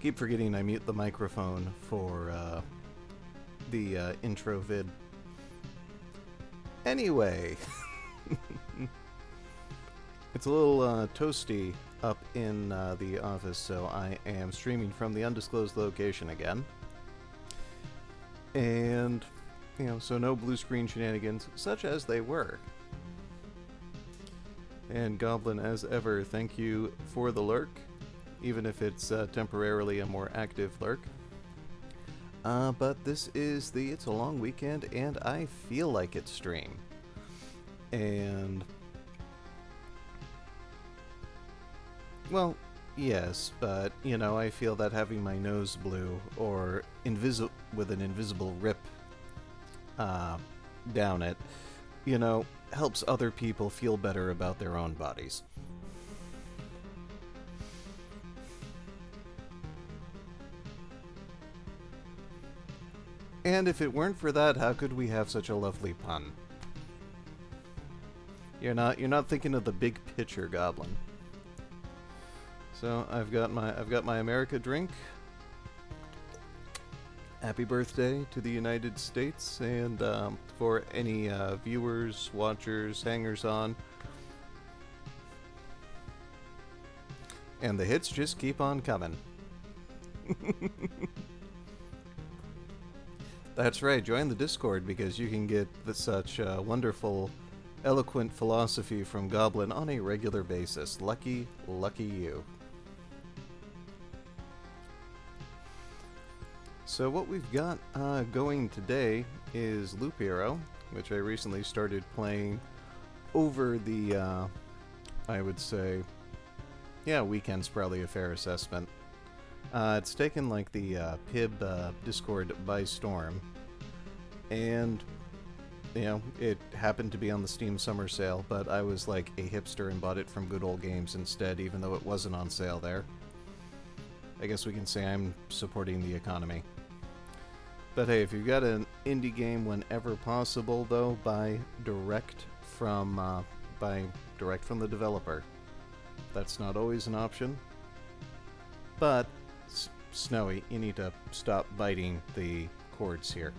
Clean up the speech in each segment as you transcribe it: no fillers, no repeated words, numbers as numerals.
Keep forgetting I mute the microphone for the intro vid. Anyway, it's a little toasty up in the office, so I am streaming from the undisclosed location again. And, so no blue screen shenanigans, such as they were. And Goblin, as ever, thank you for the lurk, even if it's temporarily a more active lurk. But this is the It's a Long Weekend, and I feel like it stream. And, well, yes, but, I feel that having my nose blue or with an invisible rip down it, helps other people feel better about their own bodies. And if it weren't for that, how could we have such a lovely pun? You're not thinking of the big picture, Goblin. So I've got my America drink. Happy birthday to the United States, and for any viewers, watchers, hangers-on. And the hits just keep on coming. That's right, join the Discord because you can get such wonderful, eloquent philosophy from Goblin on a regular basis. Lucky, lucky you. So what we've got going today is Loop Hero, which I recently started playing over the, I would say, weekend's probably a fair assessment. It's taken like the PIB Discord by storm, and it happened to be on the Steam Summer Sale, but I was like a hipster and bought it from Good Old Games instead, even though it wasn't on sale there. I guess we can say I'm supporting the economy. But hey, if you've got an indie game whenever possible, though, buy direct from the developer. That's not always an option, but Snowy, you need to stop biting the cords here.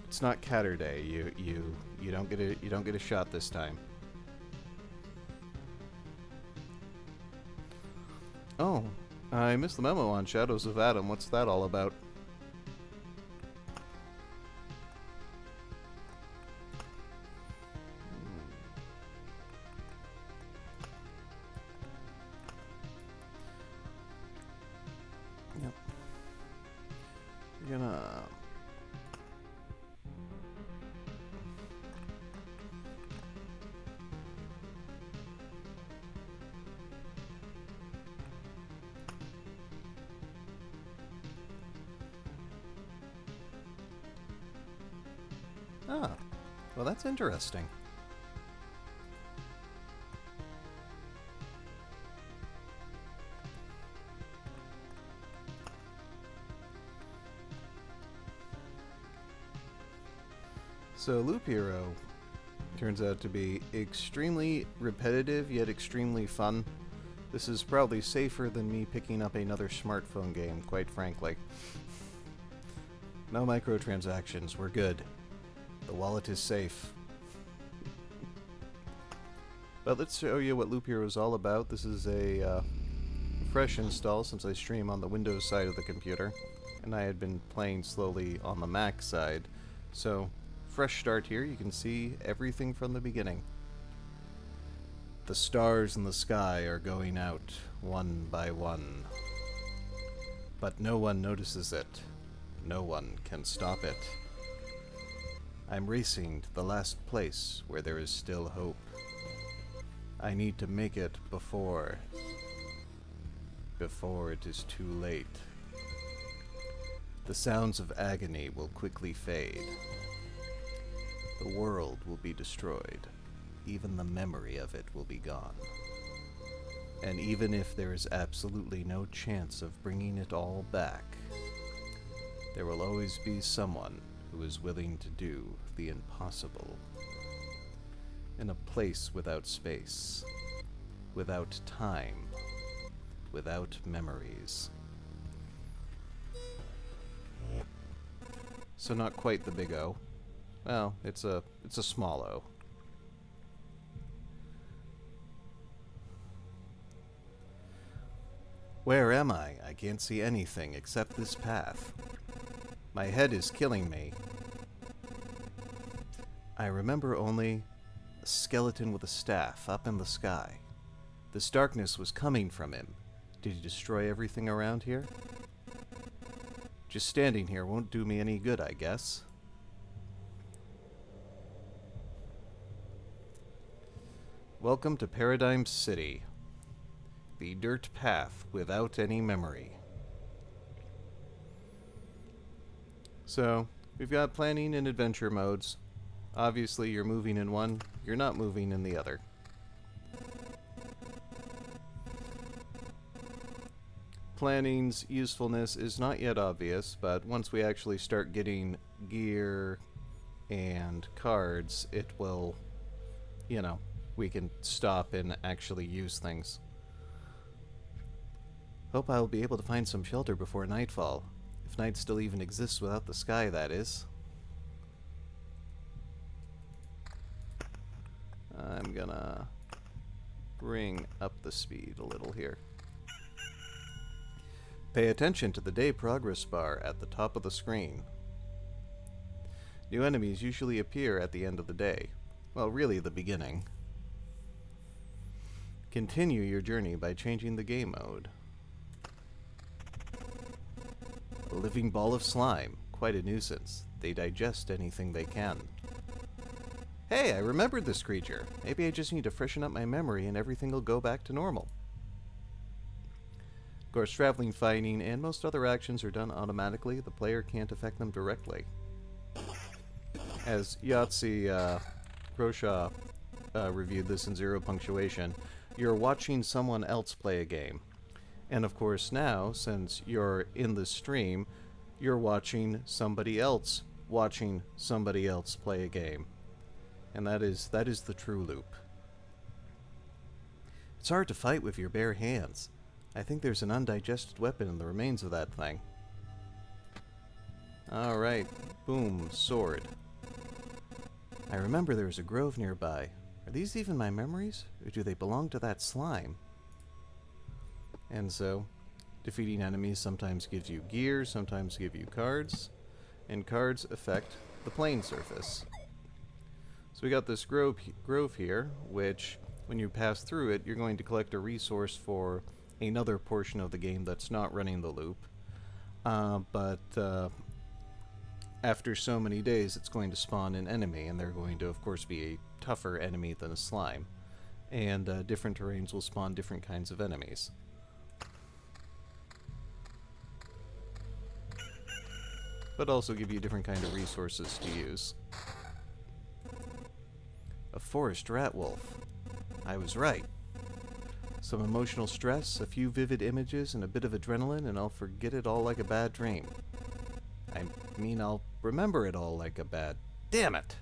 It's not Catter Day. You don't get a shot this time. Oh, I missed the memo on Shadows of Adam. What's that all about? Yep. We're gonna... Ah, well, that's interesting. So Loop Hero turns out to be extremely repetitive, yet extremely fun. This is probably safer than me picking up another smartphone game, quite frankly. No microtransactions, we're good. The wallet is safe. But let's show you what Loop Hero is all about. This is a fresh install since I stream on the Windows side of the computer, and I had been playing slowly on the Mac side. So, fresh start here. You can see everything from the beginning. The stars in the sky are going out one by one. But no one notices it. No one can stop it. I'm racing to the last place where there is still hope. I need to make it before it is too late. The sounds of agony will quickly fade. The world will be destroyed. Even the memory of it will be gone. And even if there is absolutely no chance of bringing it all back, there will always be someone who is willing to do the impossible. In a place without space, without time, without memories. So not quite the big O. Well, it's a small O. Where am I? I can't see anything except this path. My head is killing me. I remember only a skeleton with a staff up in the sky. This darkness was coming from him. Did he destroy everything around here? Just standing here won't do me any good, I guess. Welcome to Paradigm City. The dirt path without any memory. So, we've got planning and adventure modes. Obviously, you're moving in one, you're not moving in the other. Planning's usefulness is not yet obvious, but once we actually start getting gear and cards, it will, you know, we can stop and actually use things. Hope I'll be able to find some shelter before nightfall. If night still even exists without the sky, that is. I'm gonna bring up the speed a little here. Pay attention to the day progress bar at the top of the screen. New enemies usually appear at the end of the day. Well, really the beginning. Continue your journey by changing the game mode. A living ball of slime. Quite a nuisance. They digest anything they can. Hey, I remembered this creature. Maybe I just need to freshen up my memory and everything will go back to normal. Of course, traveling, fighting, and most other actions are done automatically. The player can't affect them directly. As Yahtzee Groshaw reviewed this in Zero Punctuation, you're watching someone else play a game. And of course now, since you're in the stream, you're watching somebody else play a game. And that is the true loop. It's hard to fight with your bare hands. I think there's an undigested weapon in the remains of that thing. Alright, boom, sword. I remember there was a grove nearby. Are these even my memories? Or do they belong to that slime? And so, defeating enemies sometimes gives you gear, sometimes give you cards, and cards affect the plane surface. So we got this grove here, which, when you pass through it, you're going to collect a resource for another portion of the game that's not running the loop. But after so many days, it's going to spawn an enemy, and they're going to, of course, be a tougher enemy than a slime. And different terrains will spawn different kinds of enemies. But also give you different kind of resources to use. A forest rat wolf. I was right. Some emotional stress, a few vivid images, and a bit of adrenaline, and I'll forget it all like a bad dream. I mean, I'll remember it all like a bad... Damn it!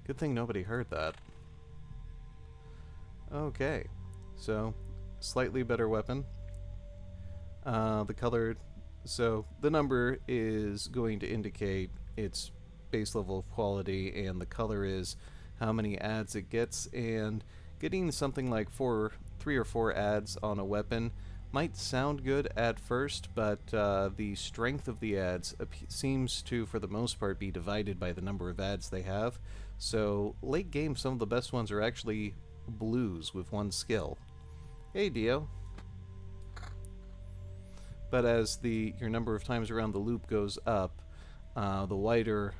Good thing nobody heard that. Okay. So, slightly better weapon. The color... So, the number is going to indicate its base level of quality, and the color is how many adds it gets, and getting something like 3 or 4 adds on a weapon might sound good at first, but the strength of the adds seems to, for the most part, be divided by the number of adds they have. So, late game, some of the best ones are actually blues with 1 skill. Hey, Dio. But as your number of times around the loop goes up, the wider,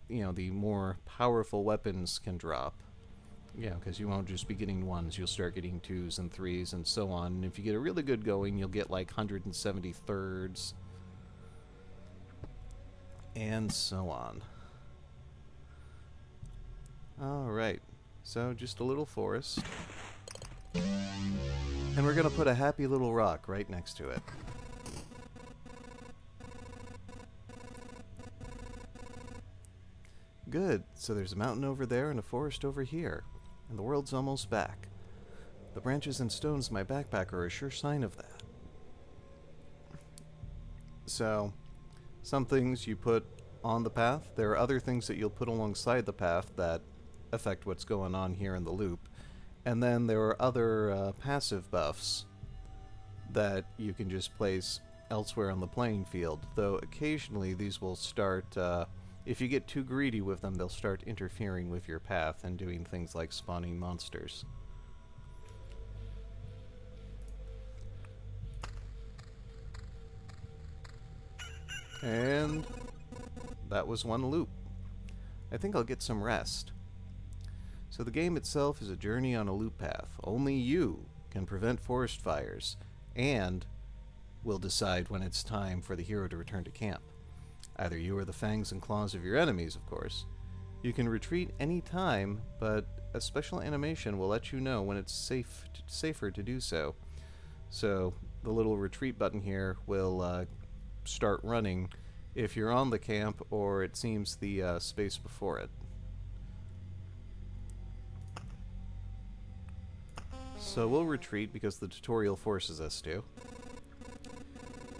the more powerful weapons can drop. Yeah, because you won't just be getting 1s, you'll start getting 2s and 3s and so on. And if you get a really good going, you'll get like 173rds. And so on. Alright, so just a little forest. And we're going to put a happy little rock right next to it. Good, so there's a mountain over there and a forest over here. And the world's almost back. The branches and stones in my backpack are a sure sign of that. So, some things you put on the path. There are other things that you'll put alongside the path that affect what's going on here in the loop. And then there are other passive buffs that you can just place elsewhere on the playing field, though occasionally these will start, if you get too greedy with them, they'll start interfering with your path and doing things like spawning monsters. And that was one loop. I think I'll get some rest. So the game itself is a journey on a loop path. Only you can prevent forest fires, and will decide when it's time for the hero to return to camp. Either you or the fangs and claws of your enemies, of course. You can retreat any time, but a special animation will let you know when it's safer to do so. So the little retreat button here will start running if you're on the camp or it seems the space before it. So we'll retreat because the tutorial forces us to.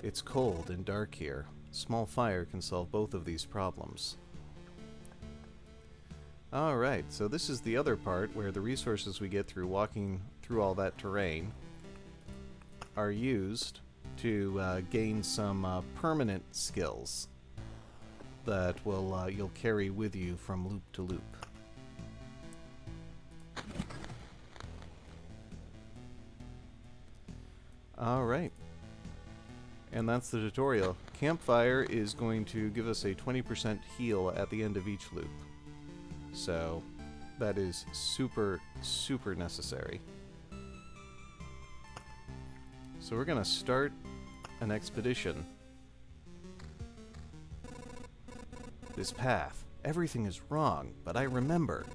It's cold and dark here. Small fire can solve both of these problems. Alright, so this is the other part where the resources we get through walking through all that terrain are used to gain some permanent skills that will you'll carry with you from loop to loop. Alright. And that's the tutorial. Campfire is going to give us a 20% heal at the end of each loop. So that is super, super necessary. So we're going to start an expedition. This path. Everything is wrong, but I remember.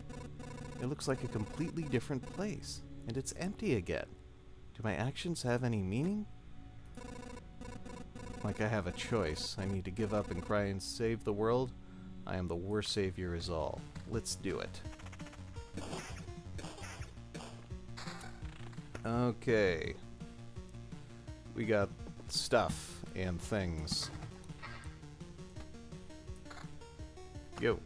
It looks like a completely different place, and it's empty again. Do my actions have any meaning? Like I have a choice. I need to give up and cry and save the world. I am the worst savior is all. Let's do it. Okay. We got stuff and things. Yo.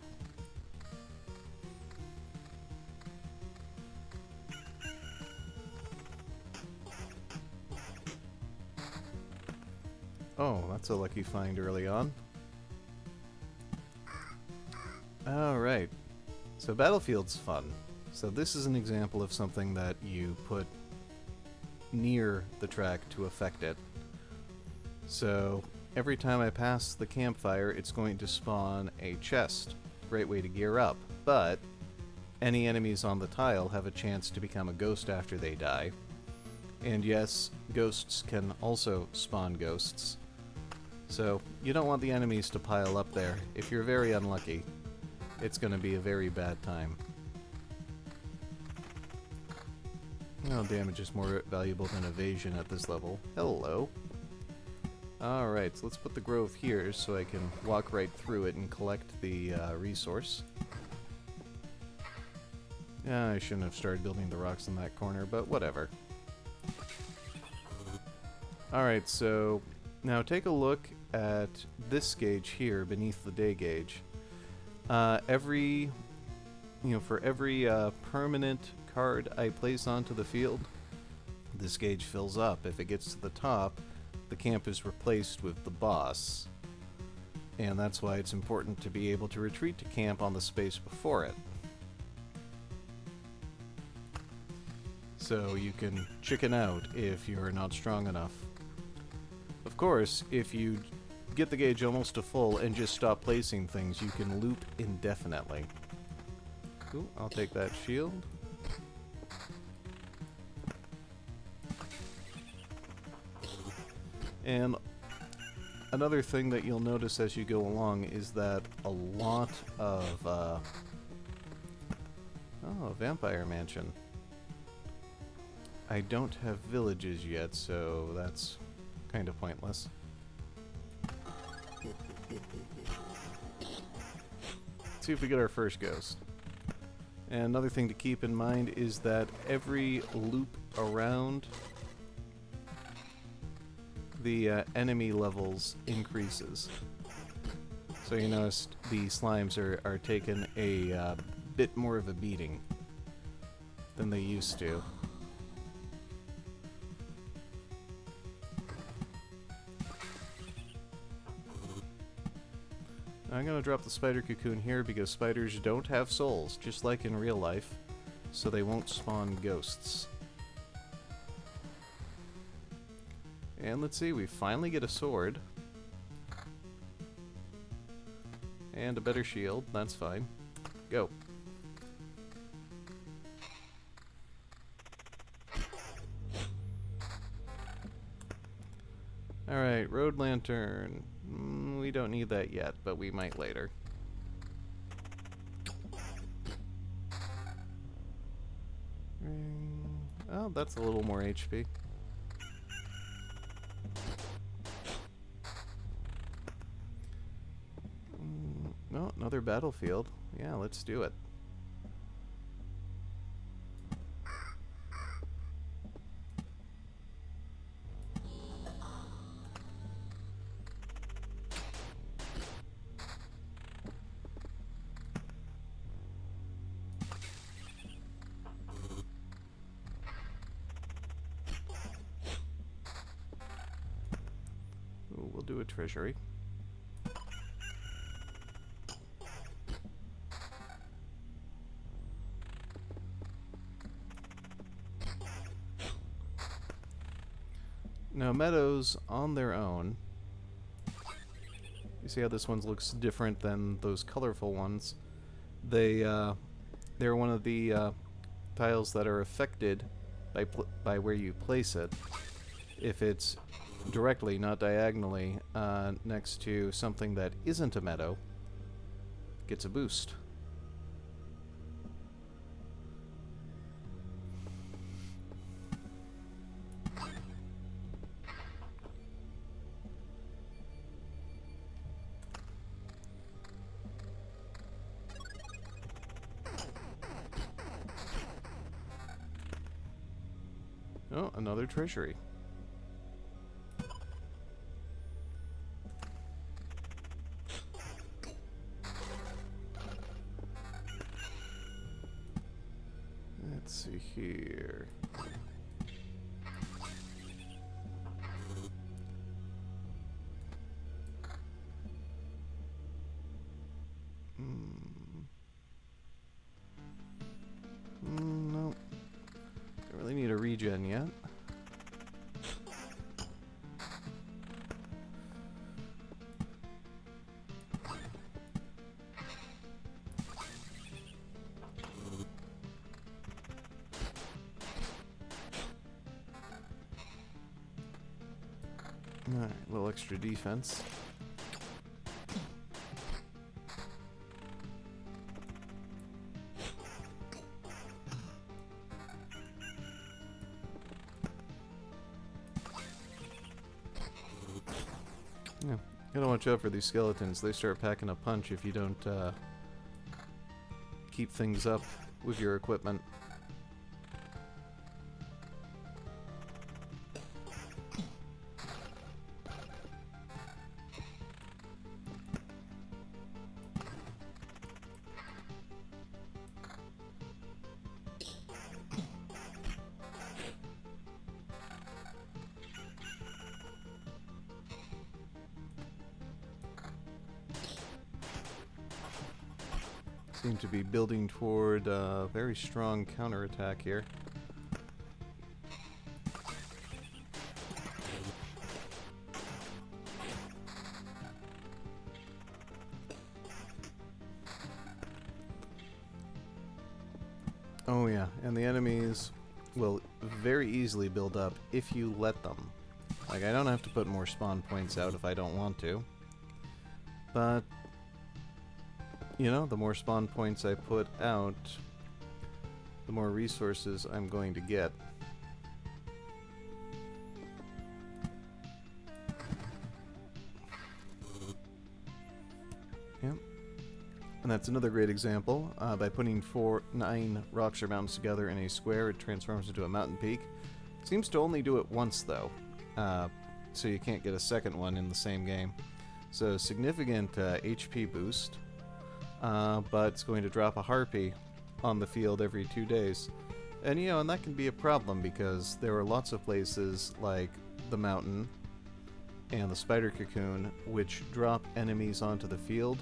Oh, that's a lucky find early on. Alright. So Battlefield's fun. So this is an example of something that you put near the track to affect it. So every time I pass the campfire, it's going to spawn a chest. Great way to gear up. But any enemies on the tile have a chance to become a ghost after they die. And yes, ghosts can also spawn ghosts. So you don't want the enemies to pile up there. If you're very unlucky, it's going to be a very bad time. Well, damage is more valuable than evasion at this level. Hello. Alright, so let's put the grove here so I can walk right through it and collect the resource. Yeah, I shouldn't have started building the rocks in that corner, but whatever. Alright, so now take a look at this gauge here beneath the day gauge. For every permanent card I place onto the field, this gauge fills up. If it gets to the top, the camp is replaced with the boss. And that's why it's important to be able to retreat to camp on the space before it. So you can chicken out if you're not strong enough. Of course, if you get the gauge almost to full and just stop placing things, you can loop indefinitely. Cool, I'll take that shield. And another thing that you'll notice as you go along is that a lot of oh, Vampire Mansion. I don't have villages yet, so that's kind of pointless. Let's see if we get our first ghost. And another thing to keep in mind is that every loop around the enemy levels increases. So you notice the slimes are taking a bit more of a beating than they used to. I'm gonna drop the spider cocoon here because spiders don't have souls, just like in real life, so they won't spawn ghosts. And let's see, we finally get a sword. And a better shield, that's fine. Go. Alright, road lantern. We don't need that yet, but we might later. Oh, that's a little more HP. No, another battlefield. Yeah, let's do it. Ooh, we'll do a treasury. Now, meadows on their own, you see how this one looks different than those colorful ones? They're one of the tiles that are affected by where you place it. If it's directly, not diagonally, next to something that isn't a meadow, gets a boost. Oh, another treasury. Let's see here. No. Don't really need a regen yet. Alright, a little extra defense. Yeah, gotta watch out for these skeletons. They start packing a punch if you don't keep things up with your equipment. Seem to be building toward a very strong counterattack here. Oh yeah, and the enemies will very easily build up if you let them. Like, I don't have to put more spawn points out if I don't want to. But you know, the more spawn points I put out, the more resources I'm going to get. Yep. And that's another great example. By putting 9 rocks or mountains together in a square, it transforms into a mountain peak. Seems to only do it once, though. so you can't get a second one in the same game. So significant HP boost, but it's going to drop a harpy on the field every 2 days. And and that can be a problem because there are lots of places like the mountain and the spider cocoon which drop enemies onto the field,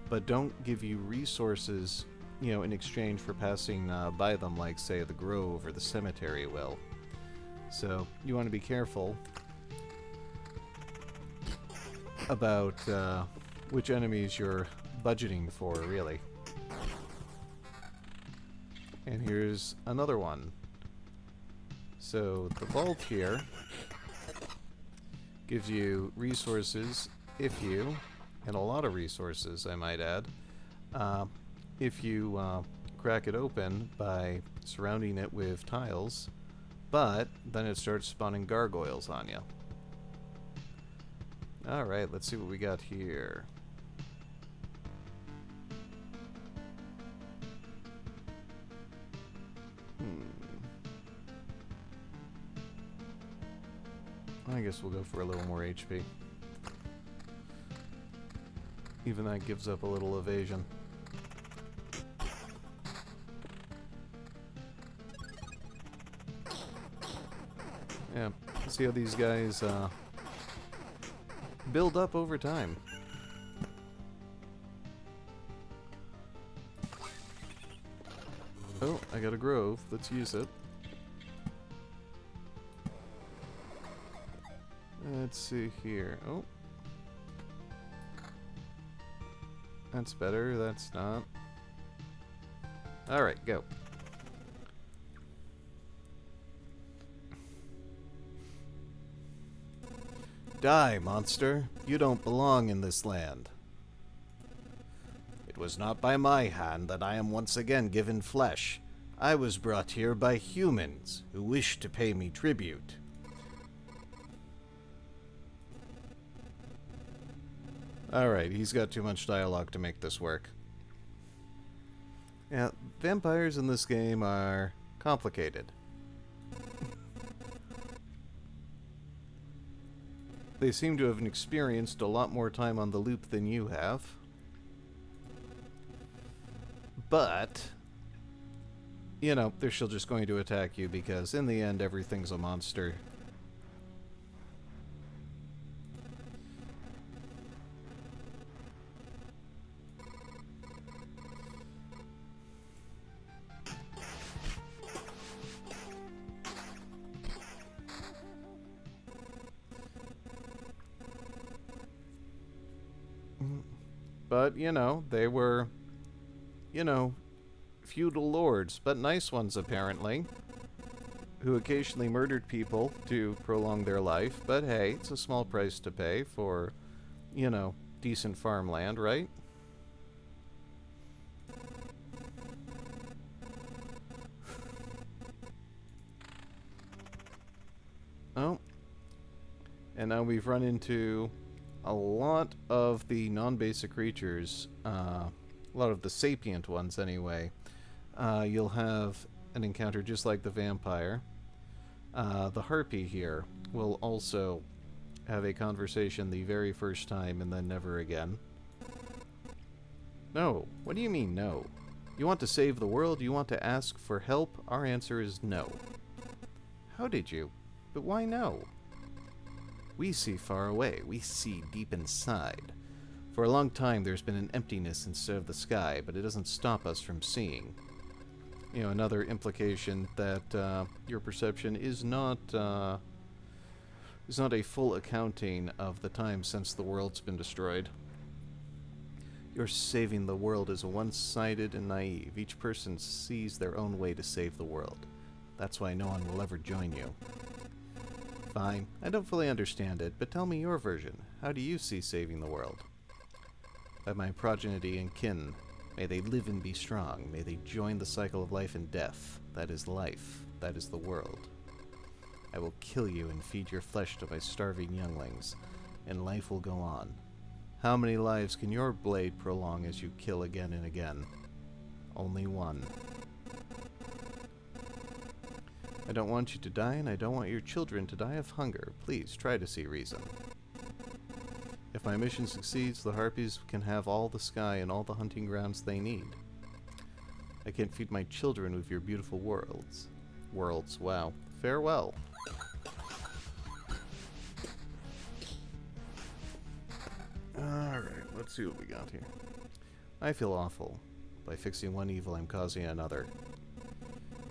but don't give you resources, in exchange for passing by them, like, say, the grove or the cemetery will. So you want to be careful about which enemies you're budgeting for, really. And here's another one. So the vault here gives you resources and a lot of resources, I might add, if you crack it open by surrounding it with tiles, but then it starts spawning gargoyles on you. Alright, let's see what we got here. I guess we'll go for a little more HP. Even that gives up a little evasion. Yeah, see how these guys build up over time. Oh, I got a grove. Let's use it. Let's see here. Oh. That's better. That's not. Alright, go. Die, monster. You don't belong in this land. It was not by my hand that I am once again given flesh. I was brought here by humans who wish to pay me tribute. Alright, he's got too much dialogue to make this work. Yeah, vampires in this game are complicated. They seem to have experienced a lot more time on the loop than you have. But, they're still just going to attack you because in the end everything's a monster. But, they were, feudal lords, but nice ones apparently, who occasionally murdered people to prolong their life. But hey, it's a small price to pay for, decent farmland, right? Oh. And now we've run into a lot of the non-basic creatures, a lot of the sapient ones anyway. You'll have an encounter just like the vampire. The harpy here will also have a conversation the very first time and then never again. No. What do you mean, no? You want to save the world? You want to ask for help? Our answer is no. How did you? But why no? We see far away. We see deep inside. For a long time there's been an emptiness instead of the sky, but it doesn't stop us from seeing. Another implication that your perception is not a full accounting of the time since the world's been destroyed. Your saving the world is one-sided and naive. Each person sees their own way to save the world. That's why no one will ever join you. Fine, I don't fully understand it, but tell me your version. How do you see saving the world? By my progeny and kin. May they live and be strong. May they join the cycle of life and death. That is life. That is the world. I will kill you and feed your flesh to my starving younglings, and life will go on. How many lives can your blade prolong as you kill again and again? Only one. I don't want you to die, and I don't want your children to die of hunger. Please, try to see reason. If my mission succeeds, the Harpies can have all the sky and all the hunting grounds they need. I can feed my children with your beautiful worlds. Worlds, wow. Farewell. Alright, let's see what we got here. I feel awful. By fixing one evil, I'm causing another.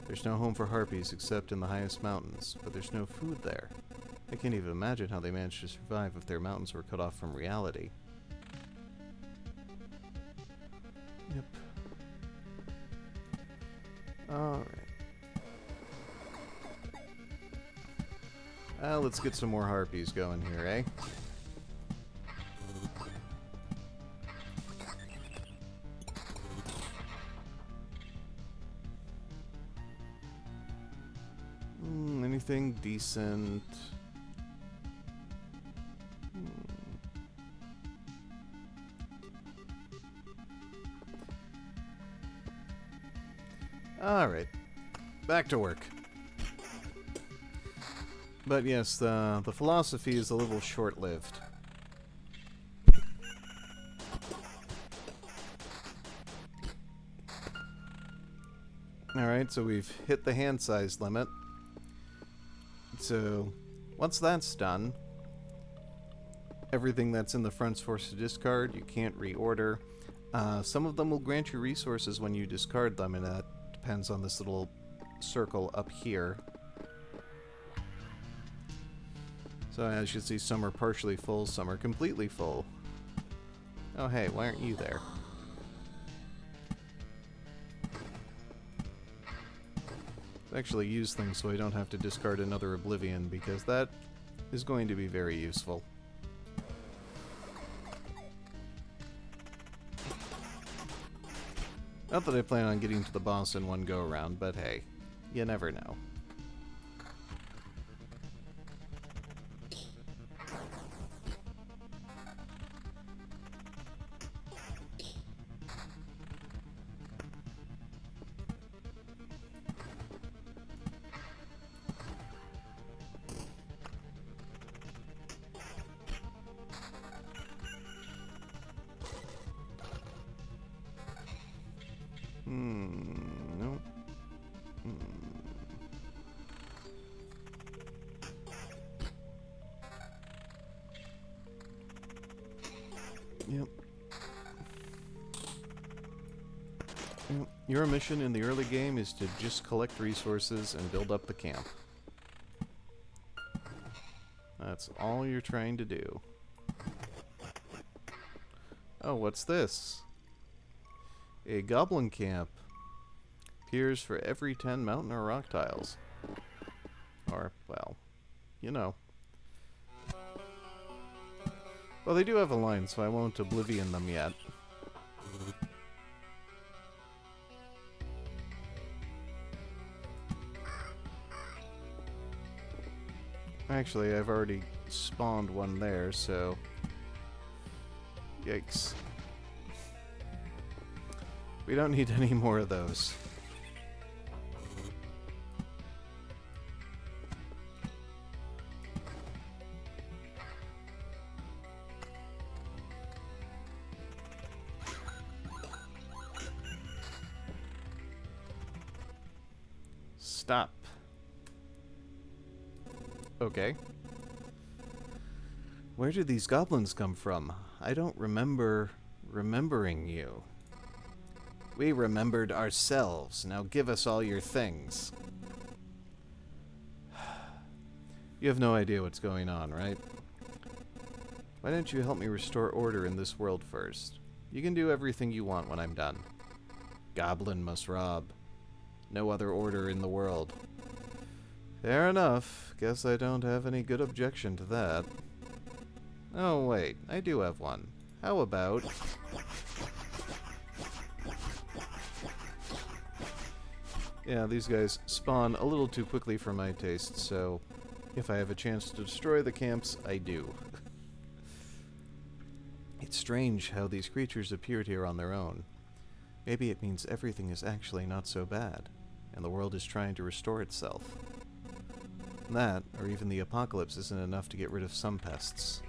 There's no home for Harpies except in the highest mountains, but there's no food there. I can't even imagine how they managed to survive if their mountains were cut off from reality. Yep. Alright. Let's get some more Harpies going here, eh? Anything decent? Alright. Back to work. But yes, the philosophy is a little short-lived. Alright, so we've hit the hand size limit. So, once that's done, everything that's in the front's forced to discard. You can't reorder. Some of them will grant you resources when you discard them, and that depends on this little circle up here. So as you see, some are partially full, some are completely full. Oh hey, why aren't you there? Actually use things so I don't have to discard another Oblivion, because that is going to be very useful. Not that I plan on getting to the boss in one go-around, but hey, you never know. No. Yep. Your mission in the early game is to just collect resources and build up the camp. That's all you're trying to do. Oh, what's this? A goblin camp appears for every 10 mountain or rock tiles. Or, well, you know. Well, they do have a line, so I won't Oblivion them yet. Actually, I've already spawned one there, so... Yikes. We don't need any more of those. Stop. Okay. Where did these goblins come from? I don't remember remembering you. We remembered ourselves. Now give us all your things. You have no idea what's going on, right? Why don't you help me restore order in this world first? You can do everything you want when I'm done. Goblin must rob. No other order in the world. Fair enough. Guess I don't have any good objection to that. Oh wait, I do have one. How about... Yeah, these guys spawn a little too quickly for my taste, so if I have a chance to destroy the camps, I do. It's strange how these creatures appeared here on their own. Maybe it means everything is actually not so bad, and the world is trying to restore itself. That, or even the apocalypse, isn't enough to get rid of some pests.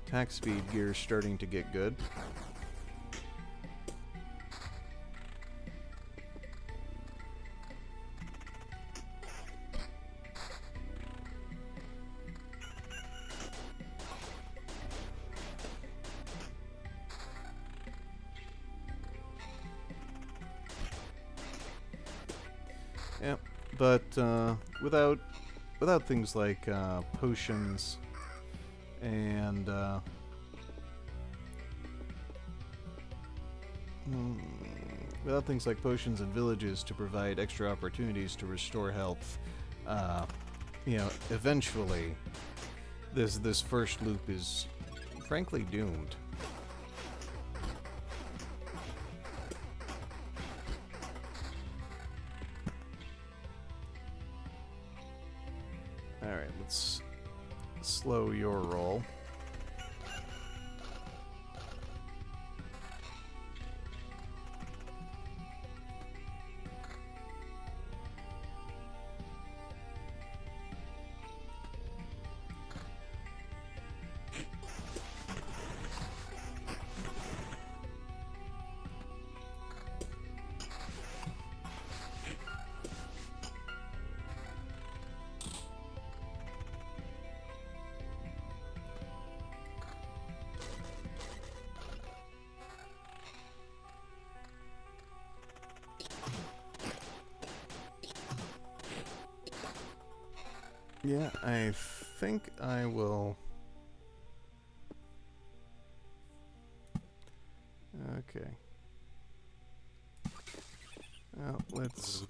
Attack speed gear's starting to get good. Yep, but without things like potions and without things like potions and villages to provide extra opportunities to restore health, you know, eventually this first loop is frankly doomed. Alright, let's slow your roll. Yeah, I think I will... Okay. Well, let's...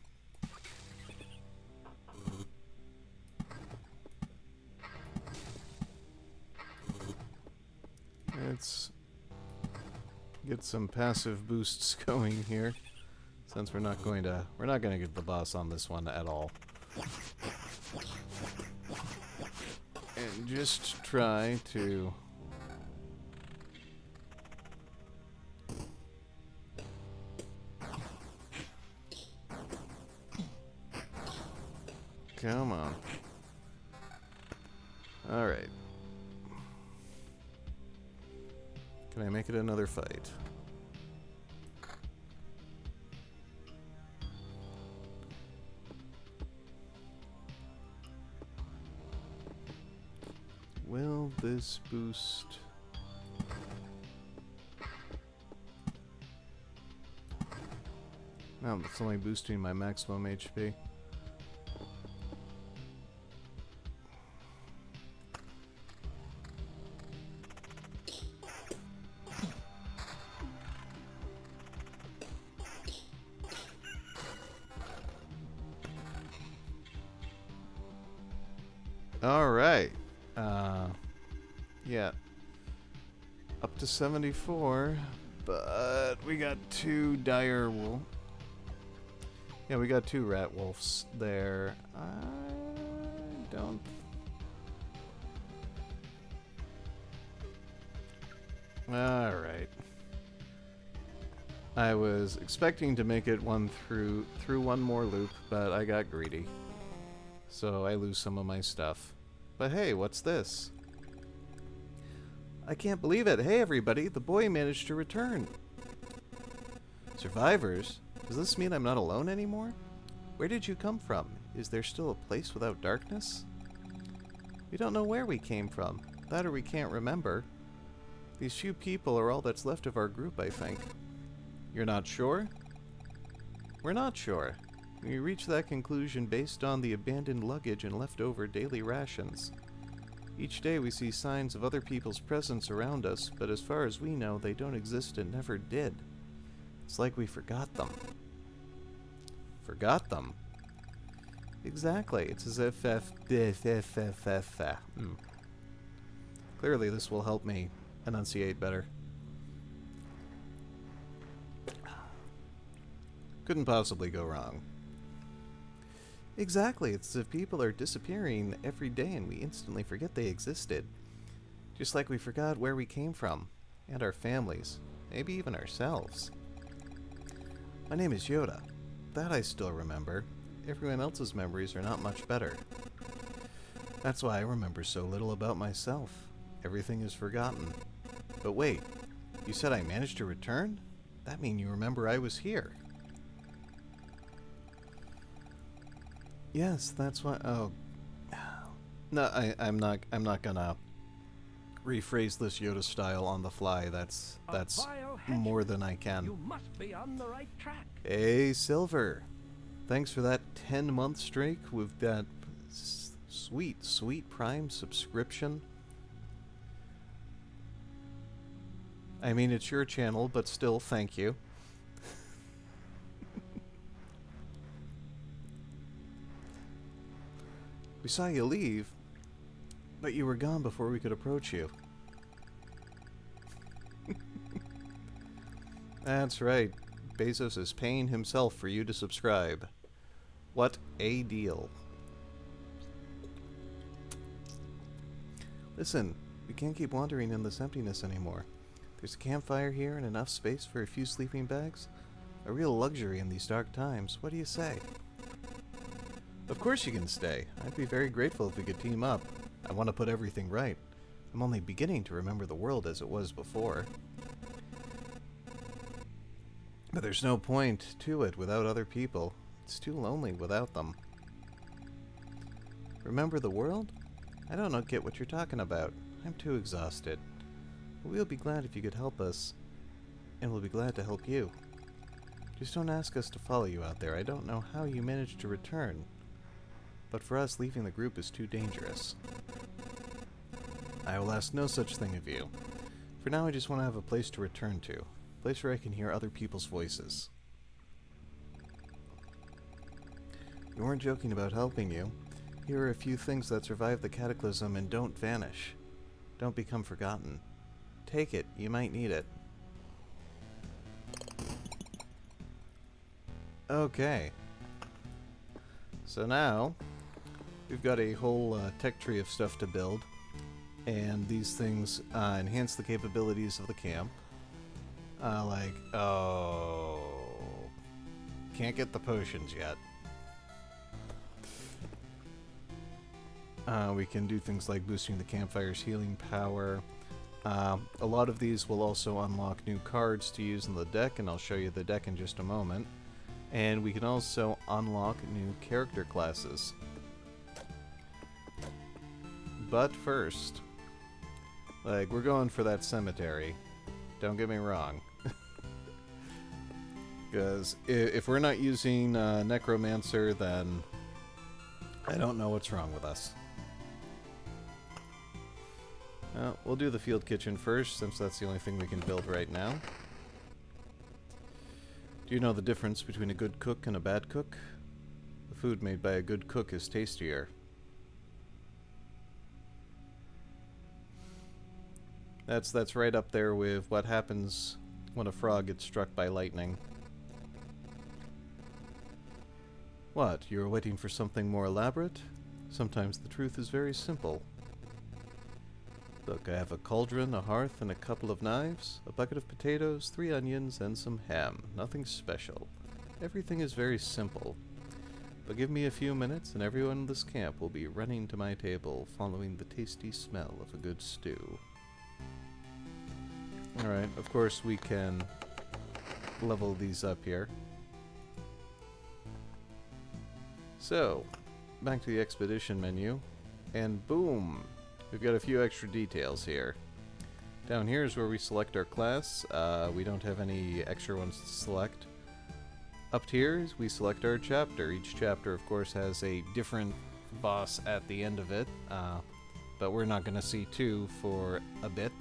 Let's get some passive boosts going here, since we're not going to get the boss on this one at all. And just try to come on. All right. Can I make it another fight? Will this boost... No, it's only boosting my maximum HP. All right. Yeah. Up to 74, but we got two dire wolf. Yeah, we got two rat wolves there. I don't... Alright. I was expecting to make it through one more loop, but I got greedy. So I lose some of my stuff. But hey, what's this? I can't believe it. Hey everybody, the boy managed to return. Survivors? Does this mean I'm not alone anymore? Where did you come from? Is there still a place without darkness? We don't know where we came from. That or we can't remember. These few people are all that's left of our group, I think. You're not sure? We're not sure. We reached that conclusion based on the abandoned luggage and leftover daily rations. Each day we see signs of other people's presence around us, but as far as we know, they don't exist and never did. It's like we forgot them. Forgot them? Exactly. It's as if... Clearly this will help me enunciate better. Couldn't possibly go wrong. Exactly. It's as if people are disappearing every day and we instantly forget they existed. Just like we forgot where we came from. And our families. Maybe even ourselves. My name is Yoda. that I still remember. Everyone else's memories are not much better. That's why I remember so little about myself. Everything is forgotten. But wait, you said I managed to return? That means you remember I was here. Yes, that's why. Oh, no, I'm not gonna rephrase this Yoda style on the fly. That's more than I can. You must be on the right track. Hey, Silver. Thanks for that 10-month streak with that sweet Prime subscription. I mean, it's your channel, but still, thank you. We saw you leave, but you were gone before we could approach you. That's right. Bezos is paying himself for you to subscribe. What a deal. Listen, we can't keep wandering in this emptiness anymore. There's a campfire here and enough space for a few sleeping bags. A real luxury in these dark times. What do you say? Of course you can stay. I'd be very grateful if we could team up. I want to put everything right. I'm only beginning to remember the world as it was before. But there's no point to it without other people. It's too lonely without them. Remember the world? I don't get what you're talking about. I'm too exhausted. But we'll be glad if you could help us. And we'll be glad to help you. Just don't ask us to follow you out there. I don't know how you managed to return. But for us, leaving the group is too dangerous. I will ask no such thing of you. For now, I just want to have a place to return to. A place where I can hear other people's voices. We weren't joking about helping you. Here are a few things that survive the cataclysm and don't vanish. Don't become forgotten. Take it. You might need it. Okay. So now, we've got a whole tech tree of stuff to build. And these things enhance the capabilities of the camp. Can't get the potions yet. We can do things like boosting the campfire's healing power. A lot of these will also unlock new cards to use in the deck, and I'll show you the deck in just a moment. And we can also unlock new character classes. But first, we're going for that cemetery. Don't get me wrong. Because if we're not using Necromancer, then I don't know what's wrong with us. We'll do the field kitchen first, since that's the only thing we can build right now. Do you know the difference between a good cook and a bad cook? The food made by a good cook is tastier. That's right up there with what happens when a frog gets struck by lightning. What, you're waiting for something more elaborate? Sometimes the truth is very simple. Look, I have a cauldron, a hearth, and a couple of knives, a bucket of potatoes, 3 onions, and some ham. Nothing special. Everything is very simple. But give me a few minutes, and everyone in this camp will be running to my table, following the tasty smell of a good stew. Alright, of course we can level these up here. So, back to the expedition menu, and boom! We've got a few extra details here. Down here is where we select our class. We don't have any extra ones to select. Up here is we select our chapter. Each chapter, of course, has a different boss at the end of it, but we're not going to see 2 for a bit.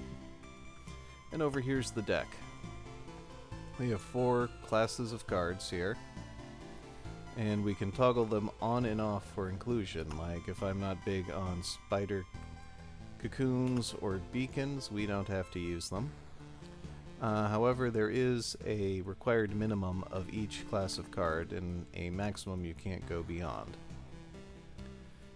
And over here's the deck. We have 4 classes of cards here, and we can toggle them on and off for inclusion. Like if I'm not big on spider cocoons or beacons, we don't have to use them. However, there is a required minimum of each class of card and a maximum you can't go beyond.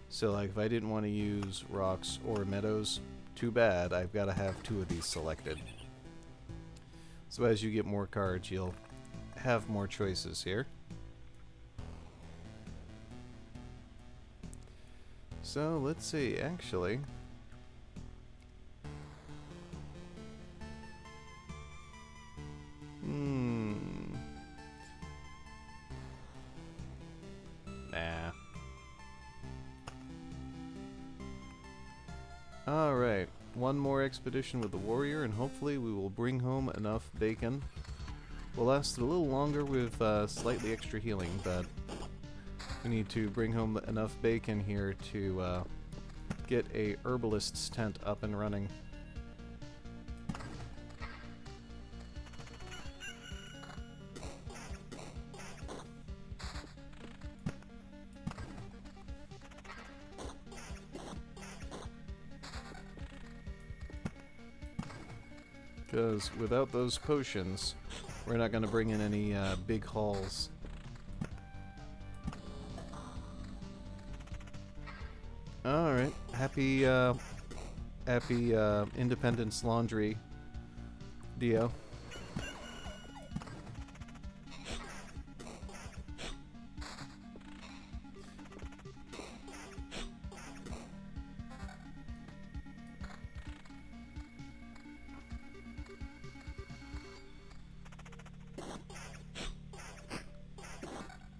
So like if I didn't want to use rocks or meadows, too bad, I've got to have 2 of these selected. So as you get more cards, you'll have more choices here. So, let's see, actually. Nah. Alright, one more expedition with the warrior, and hopefully we will bring home enough bacon. We'll last a little longer with slightly extra healing, but we need to bring home enough bacon here to get a herbalist's tent up and running. Because without those potions, we're not going to bring in any big hauls. Alright, happy Independence Laundry, Dio.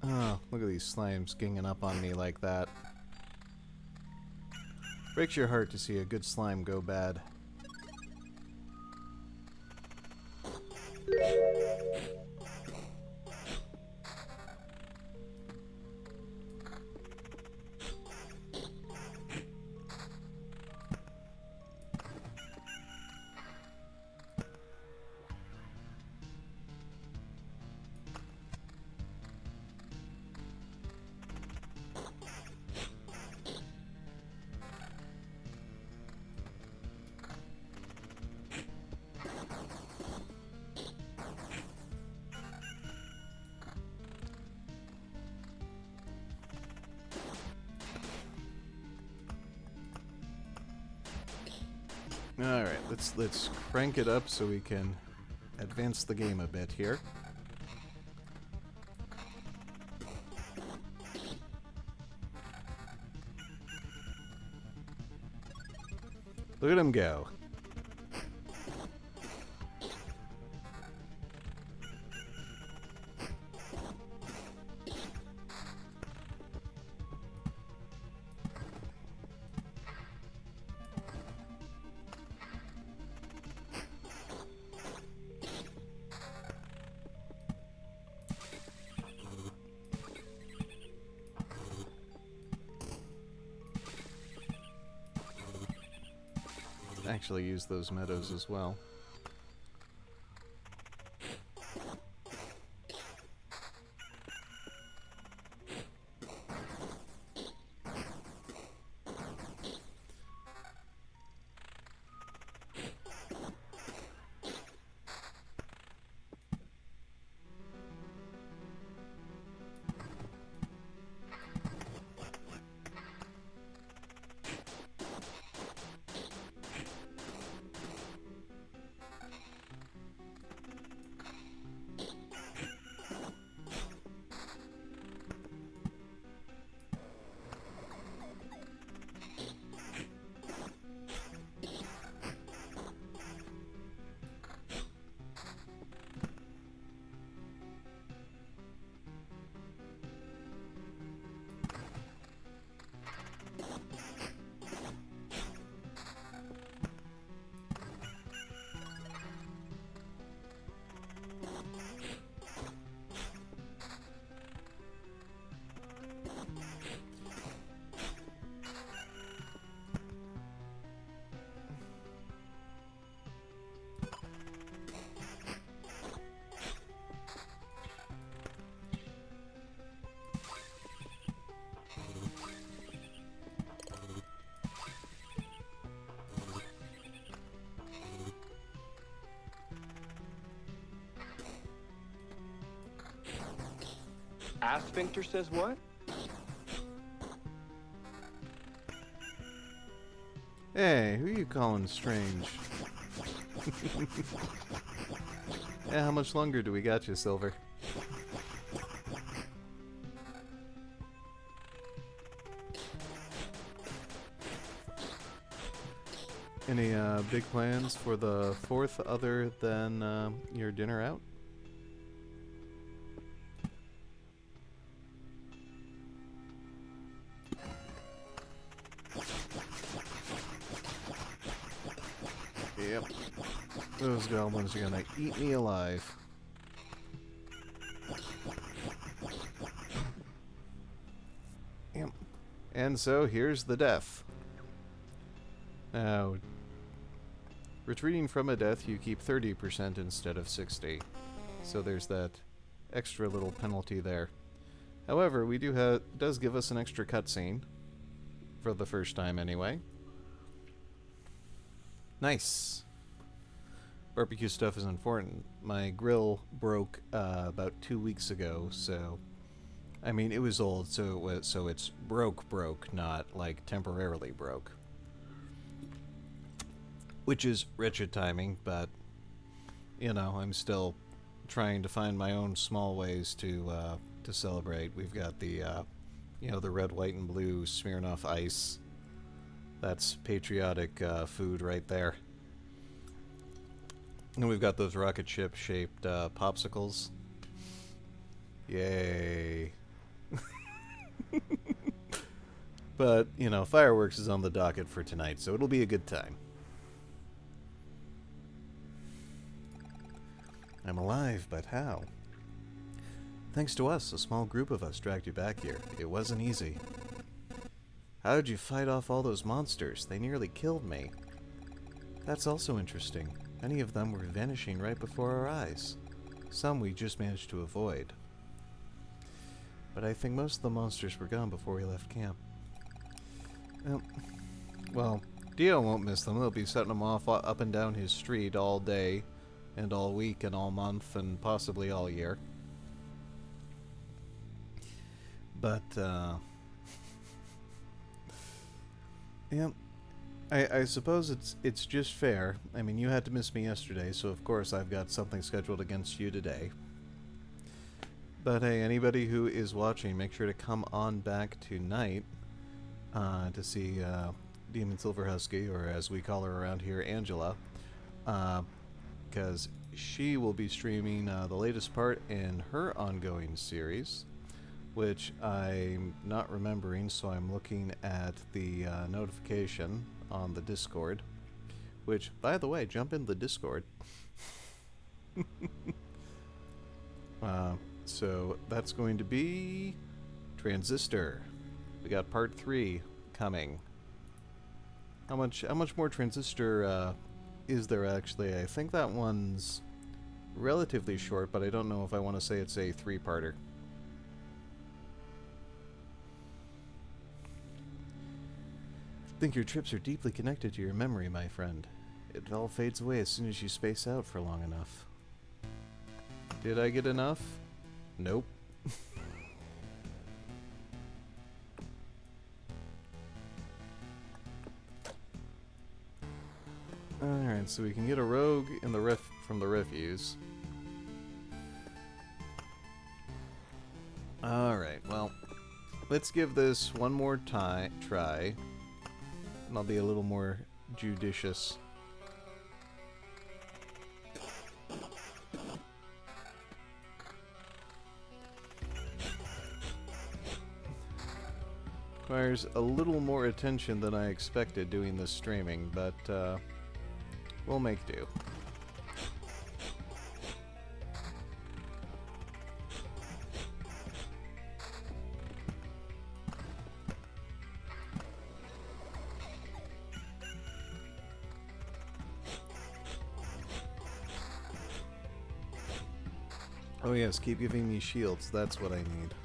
Oh, look at these slimes ganging up on me like that. Breaks your heart to see a good slime go bad. Alright, let's crank it up so we can advance the game a bit here. Look at him go. Actually use those meadows as well. Asphincter says what? Hey, who you calling strange? Yeah, how much longer do we got you, Silver? Any big plans for the 4th other than your dinner out? Yep. Those goblins are gonna eat me alive. Yep. And so here's the death. Now, retreating from a death, you keep 30% instead of 60. So there's that extra little penalty there. However, we does give us an extra cutscene. For the first time anyway. Nice. Barbecue stuff is important. My grill broke about 2 weeks ago, so I mean it was old, so it's broke, not like temporarily broke. Which is wretched timing, but you know, I'm still trying to find my own small ways to celebrate. We've got the you know, the red, white, and blue Smirnoff Ice. That's patriotic food right there. And we've got those rocket ship shaped popsicles. Yay. But, you know, fireworks is on the docket for tonight, so it'll be a good time. I'm alive, but how? Thanks to us, a small group of us dragged you back here. It wasn't easy. How did you fight off all those monsters? They nearly killed me. That's also interesting. Many of them were vanishing right before our eyes. Some we just managed to avoid. But I think most of the monsters were gone before we left camp. Well, Dio won't miss them. They'll be setting them off up and down his street all day, and all week, and all month, and possibly all year. But, yeah, I suppose it's just fair. I mean, you had to miss me yesterday, so of course I've got something scheduled against you today. But hey, anybody who is watching, make sure to come on back tonight to see Demon Silver Husky, or as we call her around here, Angela, because she will be streaming the latest part in her ongoing series, which I'm not remembering, so I'm looking at the notification on the Discord, which, by the way, jump in the Discord. So that's going to be Transistor. We got part 3 coming. How much more Transistor is there actually? I think that one's relatively short, but I don't know if I want to say it's a 3-parter. I think your trips are deeply connected to your memory, my friend. It all fades away as soon as you space out for long enough. Did I get enough? Nope. Alright, so we can get a rogue in the from the refuse. Alright, well, let's give this one more try, and I'll be a little more judicious. Requires a little more attention than I expected doing this streaming, but we'll make do. Oh yes, keep giving me shields, that's what I need.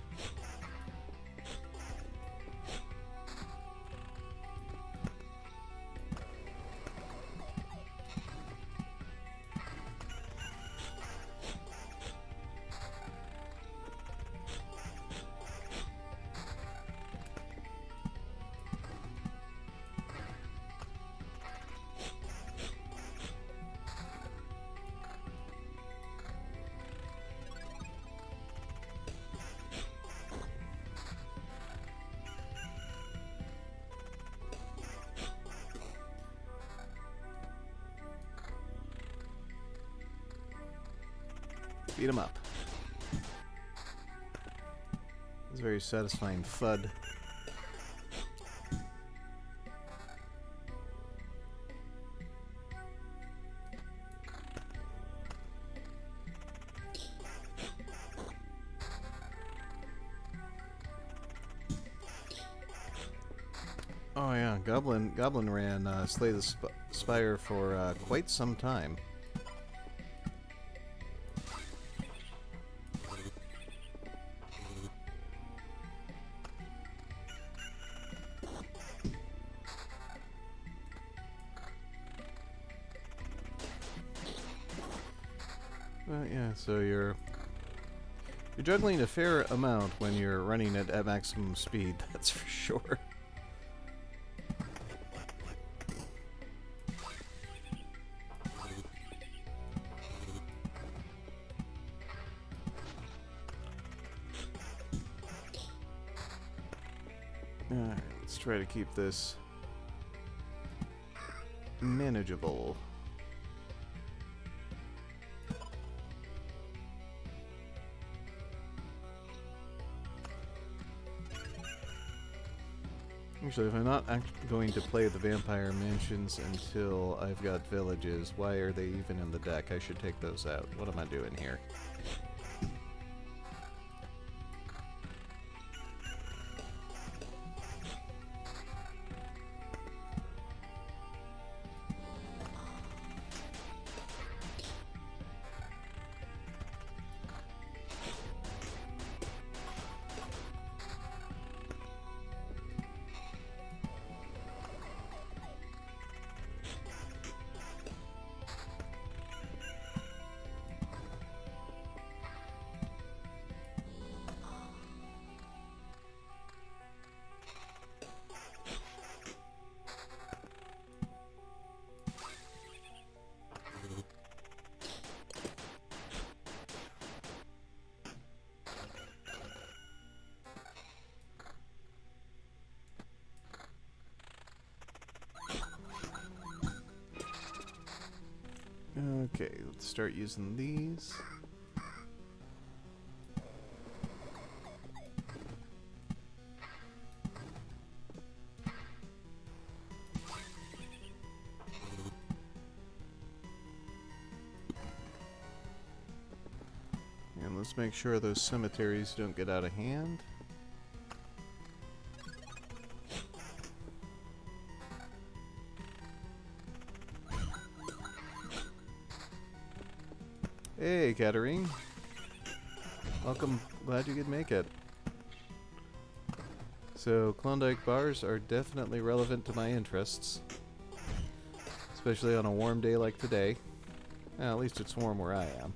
Beat him up. It's a very satisfying thud. Oh yeah, Goblin ran Slay the Spire for quite some time. Yeah, so you're juggling a fair amount when you're running at maximum speed, that's for sure. Alright, let's try to keep this manageable. Actually, if I'm not going to play the Vampire Mansions until I've got villages, why are they even in the deck? I should take those out. What am I doing here? Okay, let's start using these. And let's make sure those cemeteries don't get out of hand. Hey, Katarine. Welcome. Glad you could make it. So, Klondike bars are definitely relevant to my interests. Especially on a warm day like today. Well, at least it's warm where I am.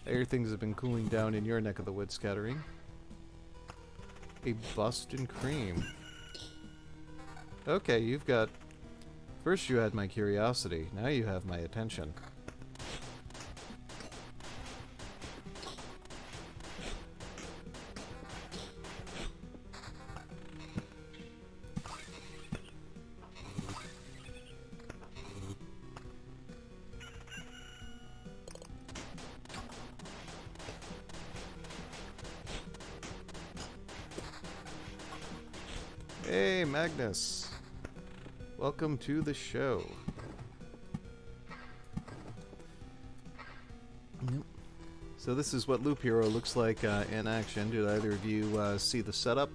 I hear things have been cooling down in your neck of the woods, Katarine. A Boston cream. Okay, you've got... First you had my curiosity, now you have my attention. Hey, Magnus. Welcome to the show. Yep. So this is what Loop Hero looks like in action. Did either of you see the setup?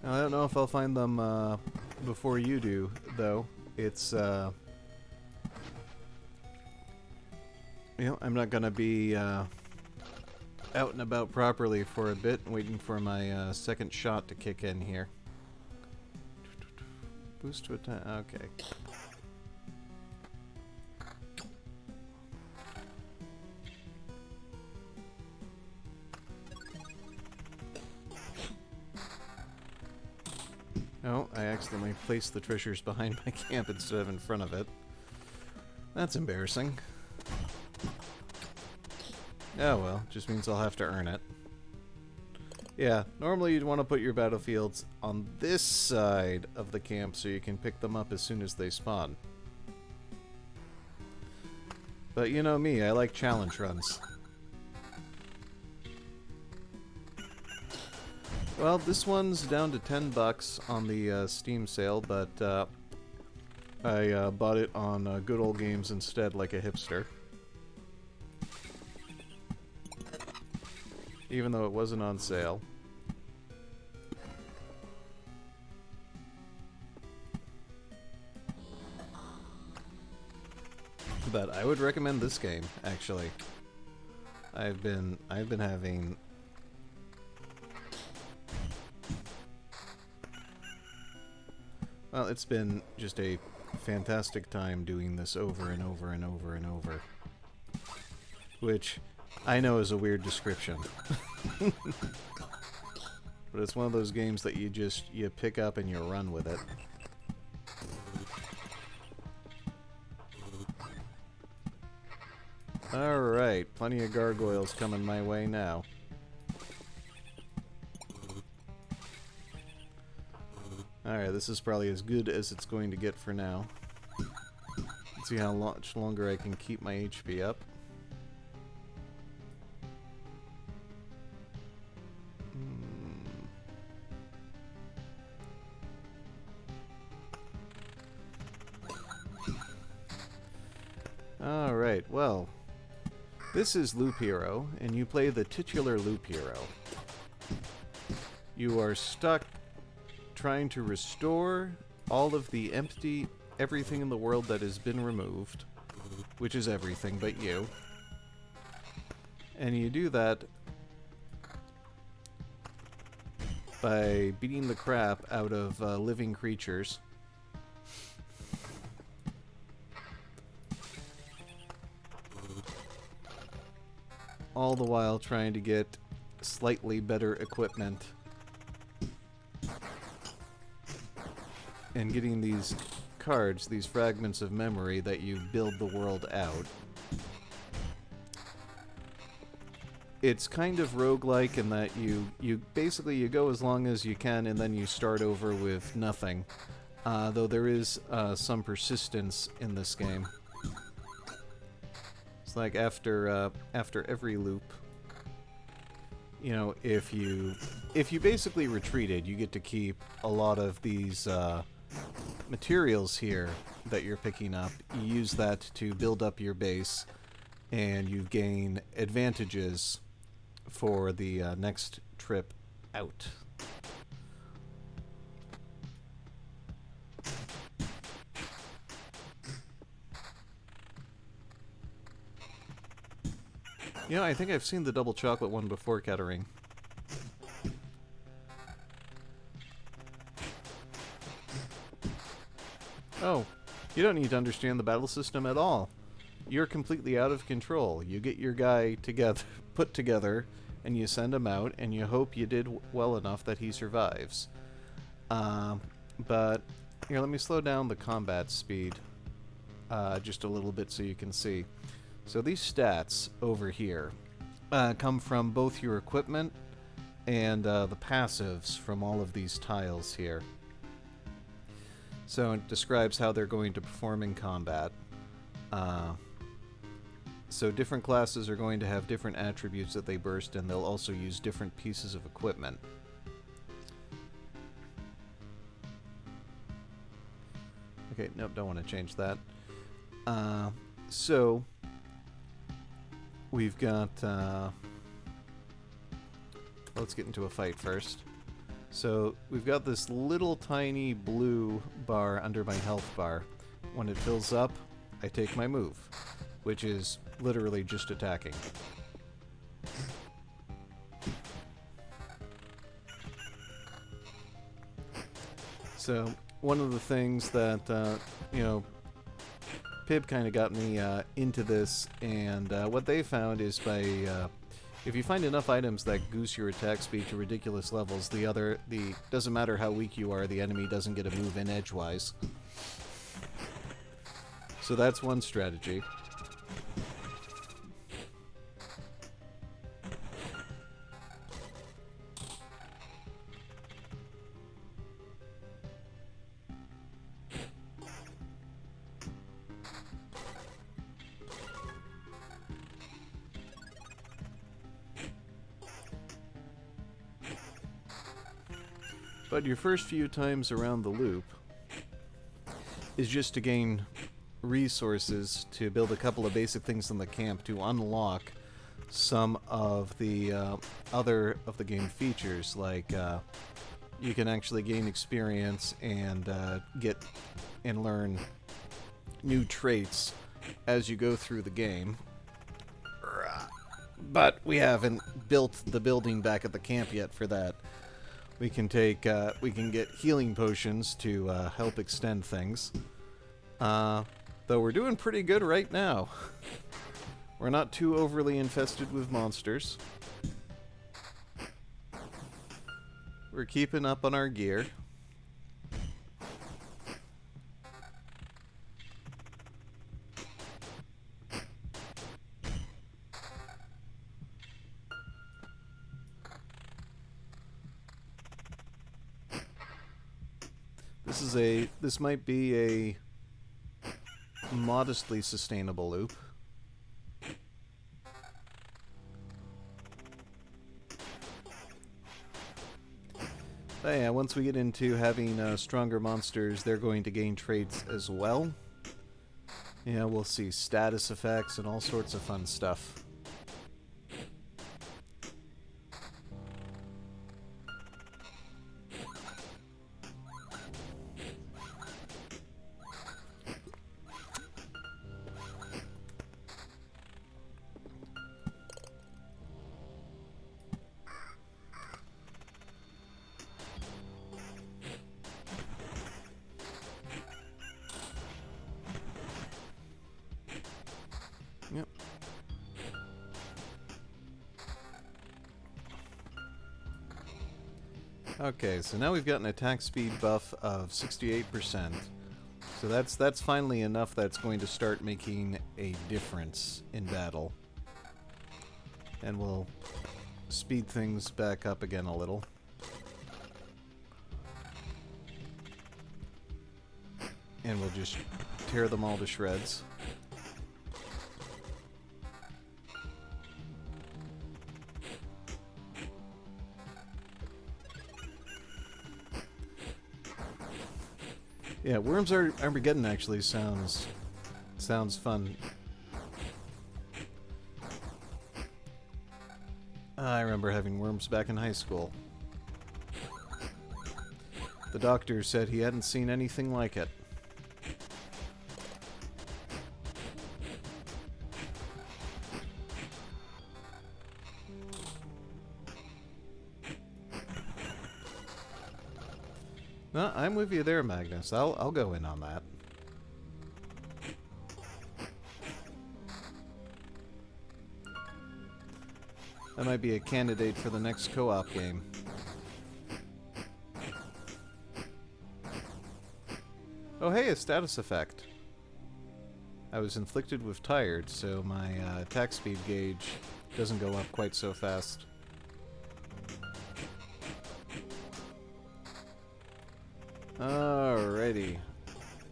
Now, I don't know if I'll find them before you do, though. It's, you know, I'm not gonna be out and about properly for a bit, waiting for my second shot to kick in here. Boost to attack, okay. Oh, I accidentally placed the treasures behind my camp instead of in front of it. That's embarrassing. Oh well, just means I'll have to earn it. Yeah, normally you'd want to put your battlefields on this side of the camp so you can pick them up as soon as they spawn. But you know me, I like challenge runs. Well, this one's down to $10 on the Steam sale, but I bought it on Good Old Games instead, like a hipster. Even though it wasn't on sale. But I would recommend this game, actually. I've been having well, it's been just a fantastic time doing this over and over and over and over. Which I know is a weird description. But it's one of those games that you pick up and you run with it. Alright, plenty of gargoyles coming my way now. Alright, this is probably as good as it's going to get for now. Let's see how much longer I can keep my HP up. Alright, well, this is Loop Hero, and you play the titular Loop Hero. You are stuck trying to restore all of the everything in the world that has been removed, which is everything but you. And you do that by beating the crap out of living creatures. All the while trying to get slightly better equipment. And getting these cards, these fragments of memory that you build the world out. It's kind of roguelike in that you basically go as long as you can and then you start over with nothing. Though there is some persistence in this game. It's like after every loop, you know, if you basically retreated, you get to keep a lot of these materials here that you're picking up. You use that to build up your base, and you gain advantages for the next trip out. You know, I think I've seen the double chocolate one before, Kettering. Oh, you don't need to understand the battle system at all. You're completely out of control. You get your guy put together, and you send him out, and you hope you did well enough that he survives. But here, let me slow down the combat speed just a little bit so you can see. So these stats over here come from both your equipment and the passives from all of these tiles here. So it describes how they're going to perform in combat. So different classes are going to have different attributes that they burst, and they'll also use different pieces of equipment. Okay, nope, don't want to change that. So we've got... let's get into a fight first. So we've got this little tiny blue bar under my health bar. When it fills up, I take my move, which is literally just attacking. So one of the things that, you know, Pib kind of got me into this, and what they found is by if you find enough items that goose your attack speed to ridiculous levels, doesn't matter how weak you are, the enemy doesn't get a move in edgewise. So that's one strategy. But your first few times around the loop is just to gain resources to build a couple of basic things in the camp to unlock some of the other of the game features, like you can actually gain experience and get and learn new traits as you go through the game. But we haven't built the building back at the camp yet for that. We can get healing potions to help extend things. Though we're doing pretty good right now. We're not too overly infested with monsters. We're keeping up on our gear. This might be a modestly sustainable loop. But yeah, once we get into having stronger monsters, they're going to gain traits as well. Yeah, we'll see status effects and all sorts of fun stuff. Yep. Okay, so now we've got an attack speed buff of 68%. So that's finally enough that's going to start making a difference in battle. And we'll speed things back up again a little. And we'll just tear them all to shreds. Yeah, Worms Armageddon actually sounds fun. I remember having worms back in high school. The doctor said he hadn't seen anything like it. No, I'm with you there, Magnus. I'll go in on that. That might be a candidate for the next co-op game. Oh hey, a status effect. I was inflicted with tired, so my attack speed gauge doesn't go up quite so fast. Alrighty.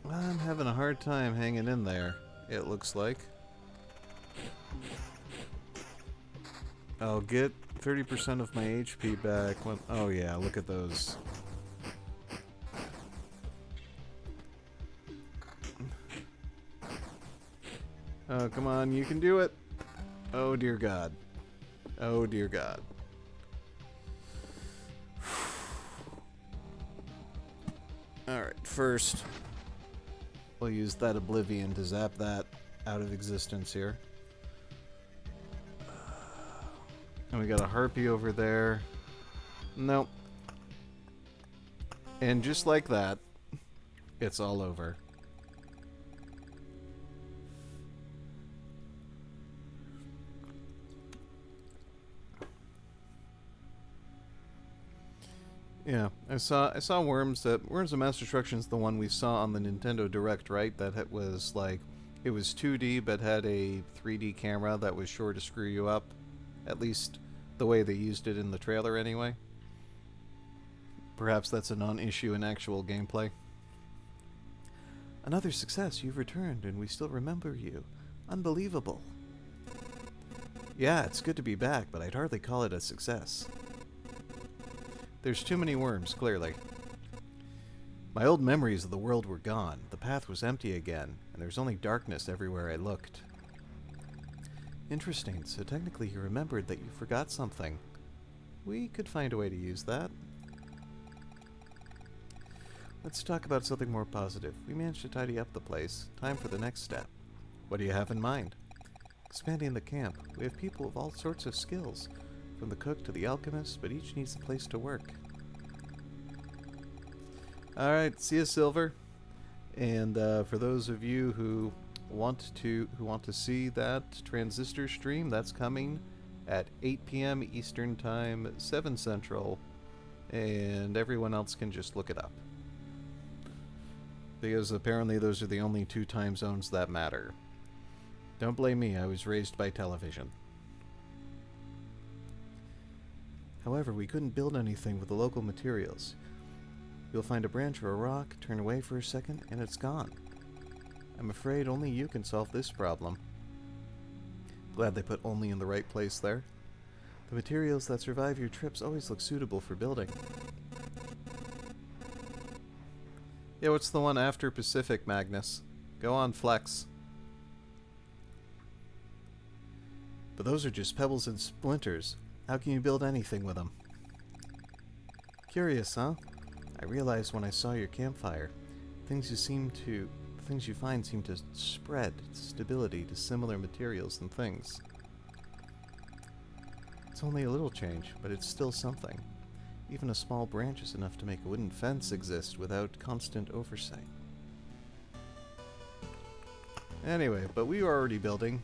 I'm having a hard time hanging in there, it looks like. I'll get 30% of my HP back when... Oh yeah, look at those. Oh, come on, you can do it! Oh dear God. Oh dear God. Alright, first, we'll use that Oblivion to zap that out of existence here. And we got a Harpy over there. Nope. And just like that, it's all over. Yeah, I saw Worms. Worms of Mass Destruction's the one we saw on the Nintendo Direct, right? That it was like, it was 2D but had a 3D camera that was sure to screw you up. At least the way they used it in the trailer anyway. Perhaps that's a non-issue in actual gameplay. Another success, you've returned and we still remember you. Unbelievable. Yeah, it's good to be back, but I'd hardly call it a success. There's too many worms, clearly. My old memories of the world were gone. The path was empty again, and there's only darkness everywhere I looked. Interesting, so technically you remembered that you forgot something. We could find a way to use that. Let's talk about something more positive. We managed to tidy up the place. Time for the next step. What do you have in mind? Expanding the camp. We have people of all sorts of skills, from the cook to the alchemist, but each needs a place to work. Alright, see you, Silver. And for those of you who want to see that Transistor stream, that's coming at 8 p.m. Eastern Time, 7 Central, and everyone else can just look it up. Because apparently those are the only 2 time zones that matter. Don't blame me, I was raised by television. However, we couldn't build anything with the local materials. You'll find a branch or a rock, turn away for a second, and it's gone. I'm afraid only you can solve this problem. Glad they put only in the right place there. The materials that survive your trips always look suitable for building. Yeah, what's the one after Pacific, Magnus? Go on, flex. But those are just pebbles and splinters. How can you build anything with them? Curious, huh? I realized when I saw your campfire, things you find seem to spread stability to similar materials and things. It's only a little change, but it's still something. Even a small branch is enough to make a wooden fence exist without constant oversight. Anyway, but we were already building.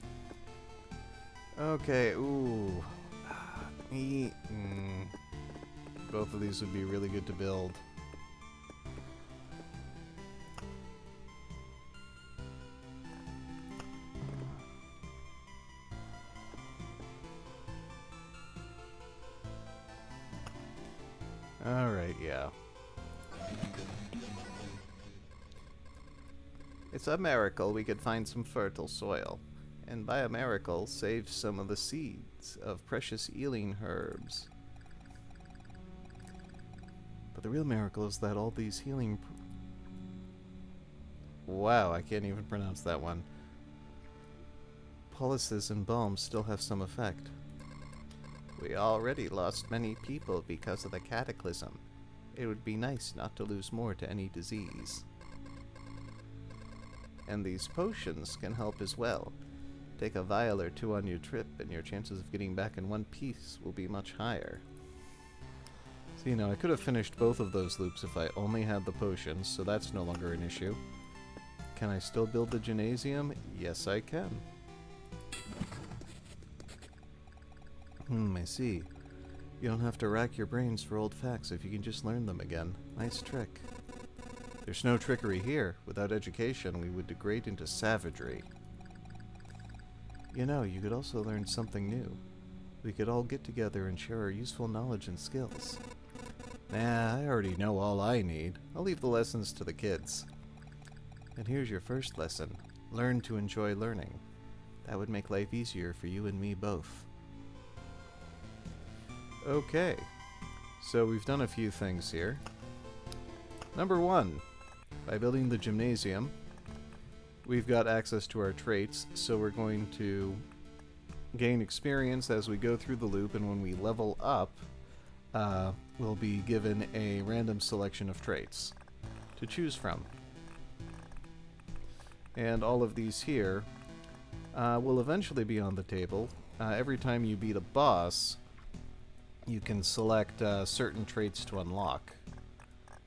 Okay, ooh. Both of these would be really good to build. Alright, yeah. It's a miracle we could find some fertile soil. And by a miracle, save some of the seeds of precious healing herbs. But the real miracle is that all these healing... Wow, I can't even pronounce that one. Policies and balms still have some effect. We already lost many people because of the cataclysm. It would be nice not to lose more to any disease. And these potions can help as well. Take a vial or 2 on your trip, and your chances of getting back in one piece will be much higher. So, you know, I could have finished both of those loops if I only had the potions, so that's no longer an issue. Can I still build the gymnasium? Yes, I can. I see. You don't have to rack your brains for old facts if you can just learn them again. Nice trick. There's no trickery here. Without education, we would degrade into savagery. You know, you could also learn something new. We could all get together and share our useful knowledge and skills. Nah, I already know all I need. I'll leave the lessons to the kids. And here's your first lesson. Learn to enjoy learning. That would make life easier for you and me both. Okay, so we've done a few things here. Number 1, by building the gymnasium, we've got access to our traits, so we're going to gain experience as we go through the loop, and when we level up, we'll be given a random selection of traits to choose from. And all of these here will eventually be on the table. Every time you beat a boss, you can select certain traits to unlock,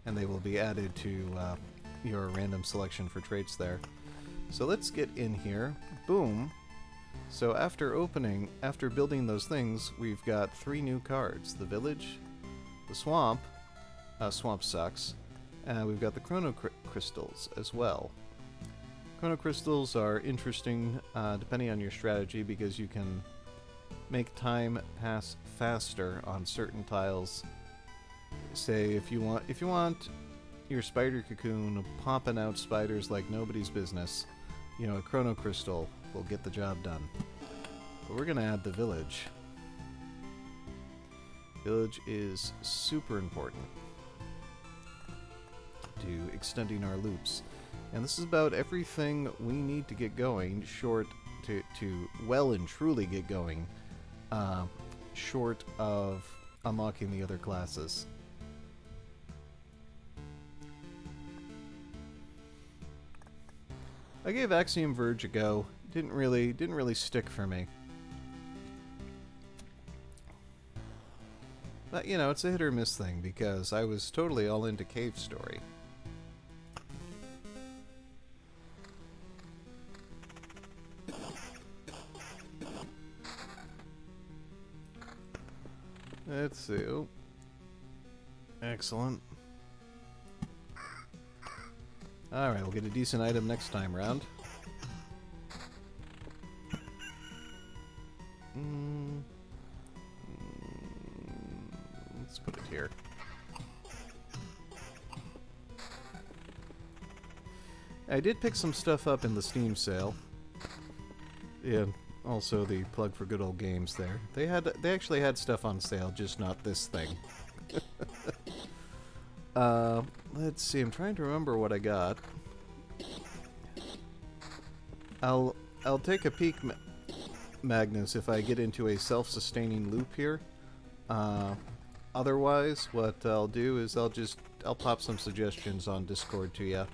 and they will be added to your random selection for traits there. So let's get in here. Boom. So after building those things, we've got 3 new cards. The village, the swamp, swamp sucks, and we've got the chrono crystals as well. Chrono crystals are interesting depending on your strategy, because you can make time pass faster on certain tiles. Say if you want your spider cocoon popping out spiders like nobody's business, you know, a chrono crystal will get the job done. But we're gonna add the village. Village is super important to extending our loops. And this is about everything we need to get going, short to well and truly get going, short of unlocking the other classes. I gave Axiom Verge a go. Didn't really stick for me. But, you know, it's a hit or miss thing, because I was totally all into Cave Story. Let's see. Oh. Excellent. Alright, we'll get a decent item next time round. Let's put it here. I did pick some stuff up in the Steam sale. Yeah, also the plug for Good Old Games there. They actually had stuff on sale, just not this thing. Let's see, I'm trying to remember what I got. I'll take a peek, Magnus, if I get into a self-sustaining loop here. Otherwise, what I'll do is I'll pop some suggestions on Discord to ya.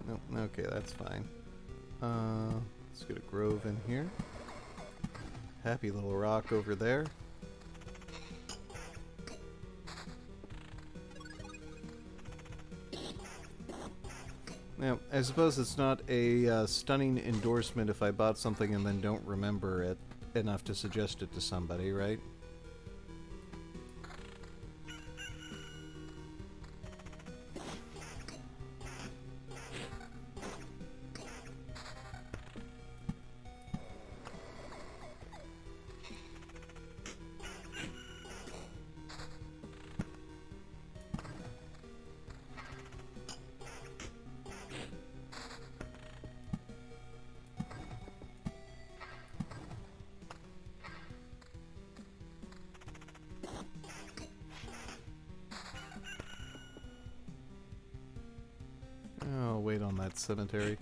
Nope, okay, that's fine. Let's get a grove in here. Happy little rock over there. Now, I suppose it's not a stunning endorsement if I bought something and then don't remember it enough to suggest it to somebody, right? I'll wait on that cemetery.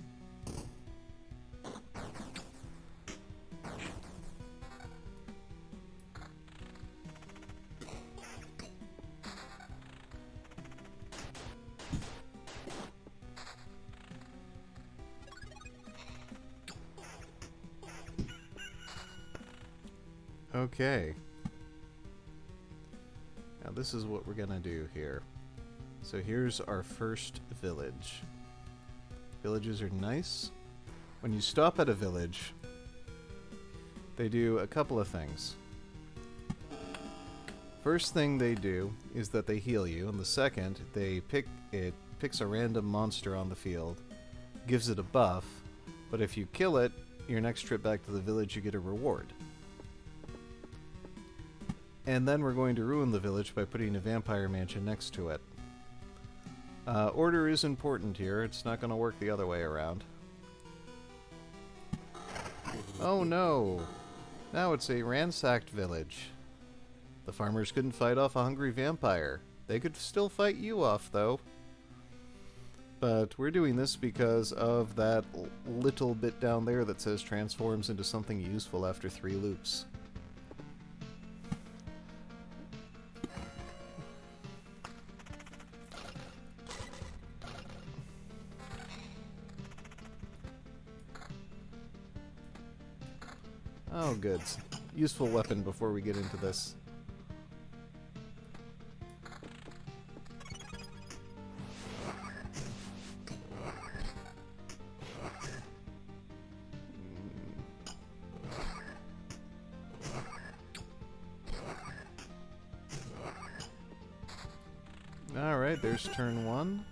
Okay. Now this is what we're gonna do here. So here's our first village. Villages are nice. When you stop at a village, they do a couple of things. First thing they do is that they heal you, and the second, it picks a random monster on the field, gives it a buff, but if you kill it, your next trip back to the village you get a reward. And then we're going to ruin the village by putting a vampire mansion next to it. Order is important here. It's not going to work the other way around. Oh no! Now it's a ransacked village. The farmers couldn't fight off a hungry vampire. They could still fight you off, though. But we're doing this because of that little bit down there that says transforms into something useful after 3 loops. Oh, good. Useful weapon before we get into this. Alright, there's turn 1.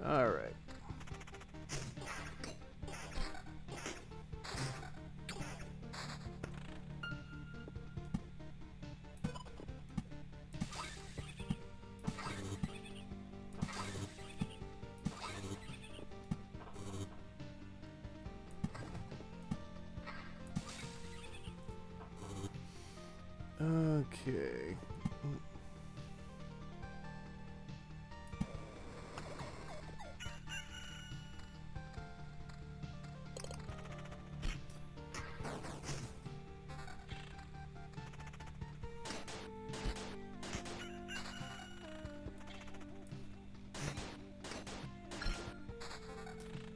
Alright. Okay.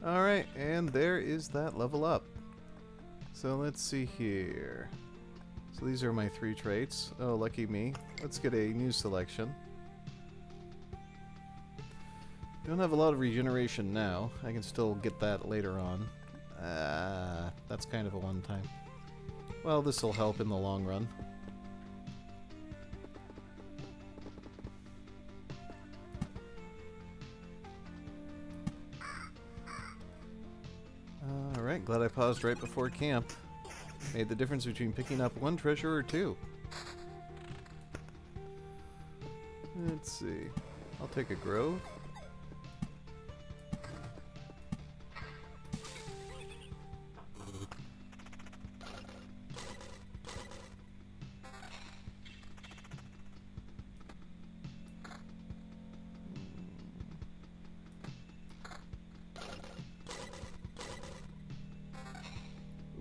Alright, and there is that level up. So let's see here. So these are my 3 traits. Oh, lucky me. Let's get a new selection. Don't have a lot of regeneration now. I can still get that later on. That's kind of a one-time. Well, this will help in the long run. Alright, glad I paused right before camp. Made the difference between picking up 1 treasure or 2. Let's see. I'll take a grove.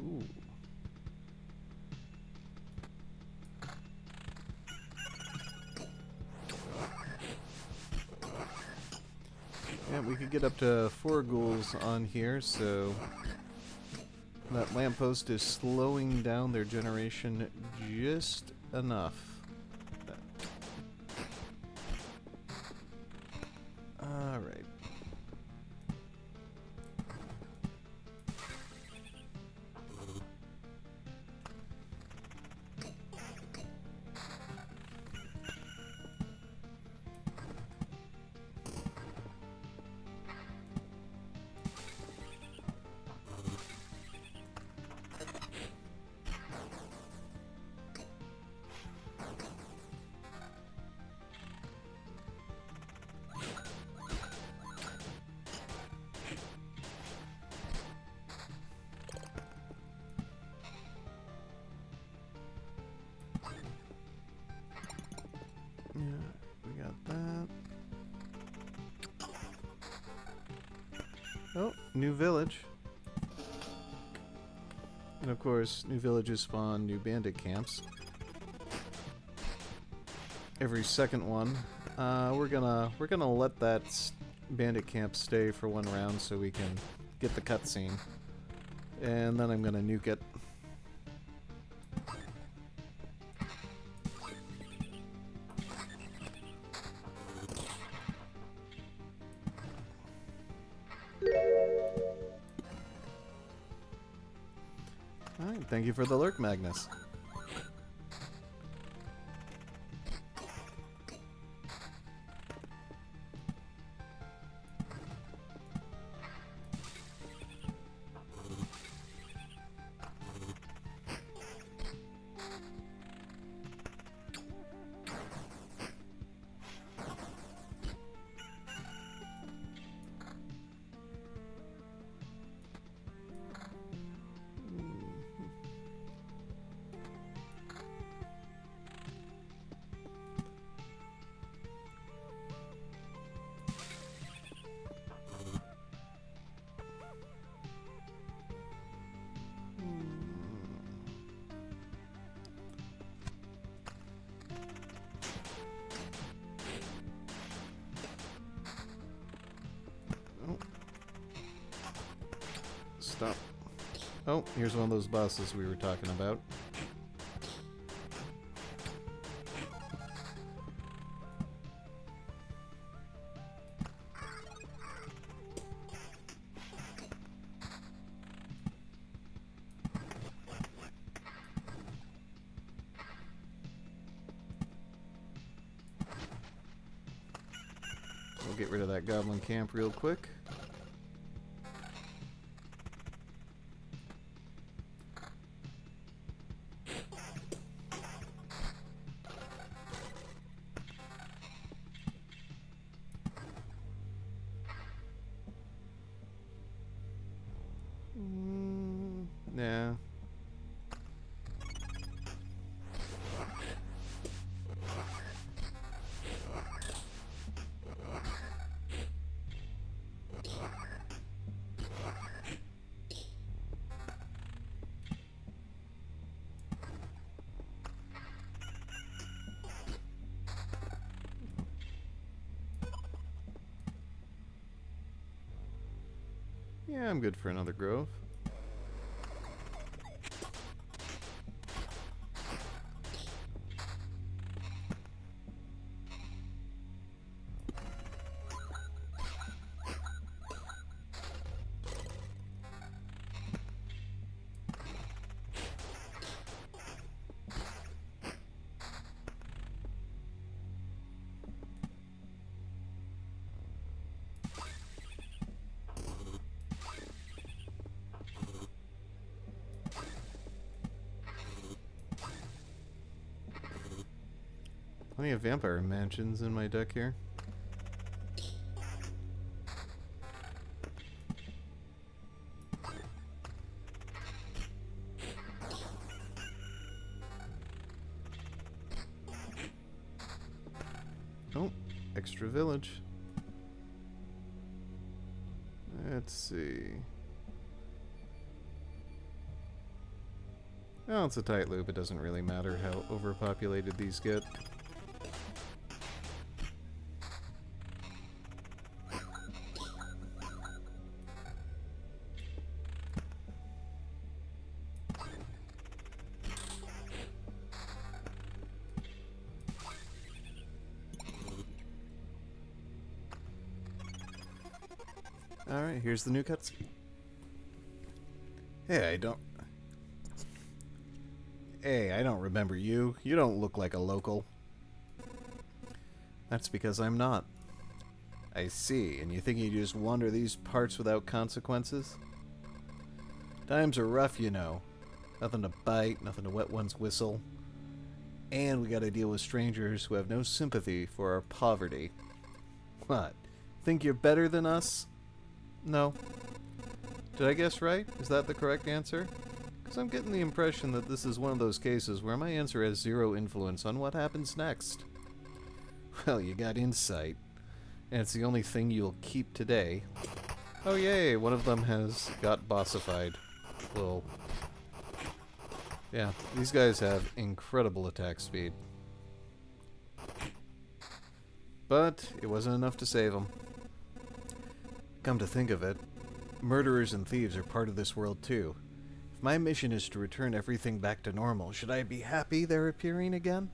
Ooh. Yeah, we could get up to 4 ghouls on here, so that lamppost is slowing down their generation just enough. Alright. Yeah, we got that. Oh, new village. And of course, new villages spawn new bandit camps. Every second one. We're gonna let that bandit camp stay for 1 round so we can get the cutscene. And then I'm gonna nuke it. Alright, thank you for the lurk, Magnus. Stop. Oh, here's one of those bosses we were talking about. We'll get rid of that goblin camp real quick. Nah. Yeah, I'm good for another grove. Plenty of vampire mansions in my deck here. Oh, extra village. Let's see. Well, it's a tight loop. It doesn't really matter how overpopulated these get. Alright, here's the new cutscene. Hey, I don't remember you. You don't look like a local. That's because I'm not. I see, and you think you just wander these parts without consequences? Times are rough, you know. Nothing to bite, nothing to wet one's whistle. And we gotta deal with strangers who have no sympathy for our poverty. What? Think you're better than us? No. Did I guess right? Is that the correct answer? Because I'm getting the impression that this is one of those cases where my answer has zero influence on what happens next. Well, you got insight. And it's the only thing you'll keep today. Oh yay, one of them has got bossified. Well, yeah, these guys have incredible attack speed. But it wasn't enough to save them. Come to think of it, murderers and thieves are part of this world too. If my mission is to return everything back to normal, should I be happy they're appearing again?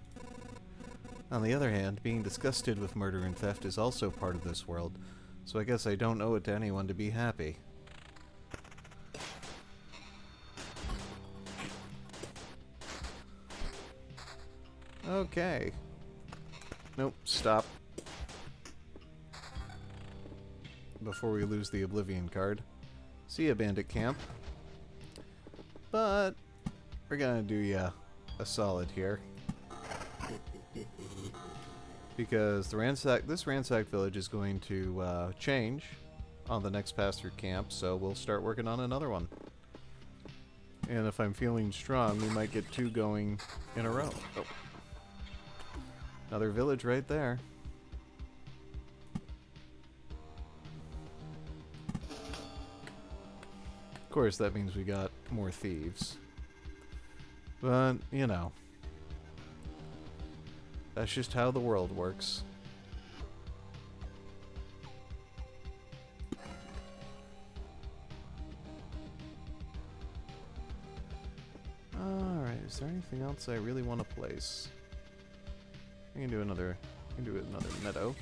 On the other hand, being disgusted with murder and theft is also part of this world, so I guess I don't owe it to anyone to be happy. Okay. Nope, stop. Before we lose the Oblivion card. See ya, Bandit Camp. But we're gonna do ya a solid here. Because this ransacked village is going to change on the next pass-through camp, so we'll start working on another one. And if I'm feeling strong, we might get 2 going in a row. Oh. Another village right there. Of course, that means we got more thieves. But, you know. That's just how the world works. Alright, is there anything else I really want to place? I can do another meadow.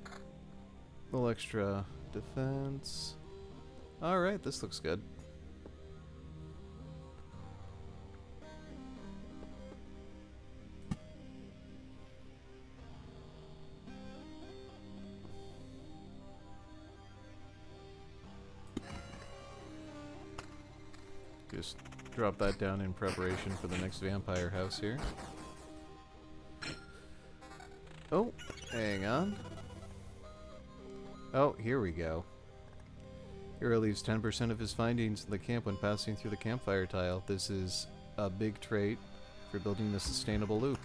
A little extra defense. Alright, this looks good. Just drop that down in preparation for the next vampire house here. Oh, hang on. Oh, here we go. Hero leaves 10% of his findings in the camp when passing through the campfire tile. This is a big trait for building a sustainable loop.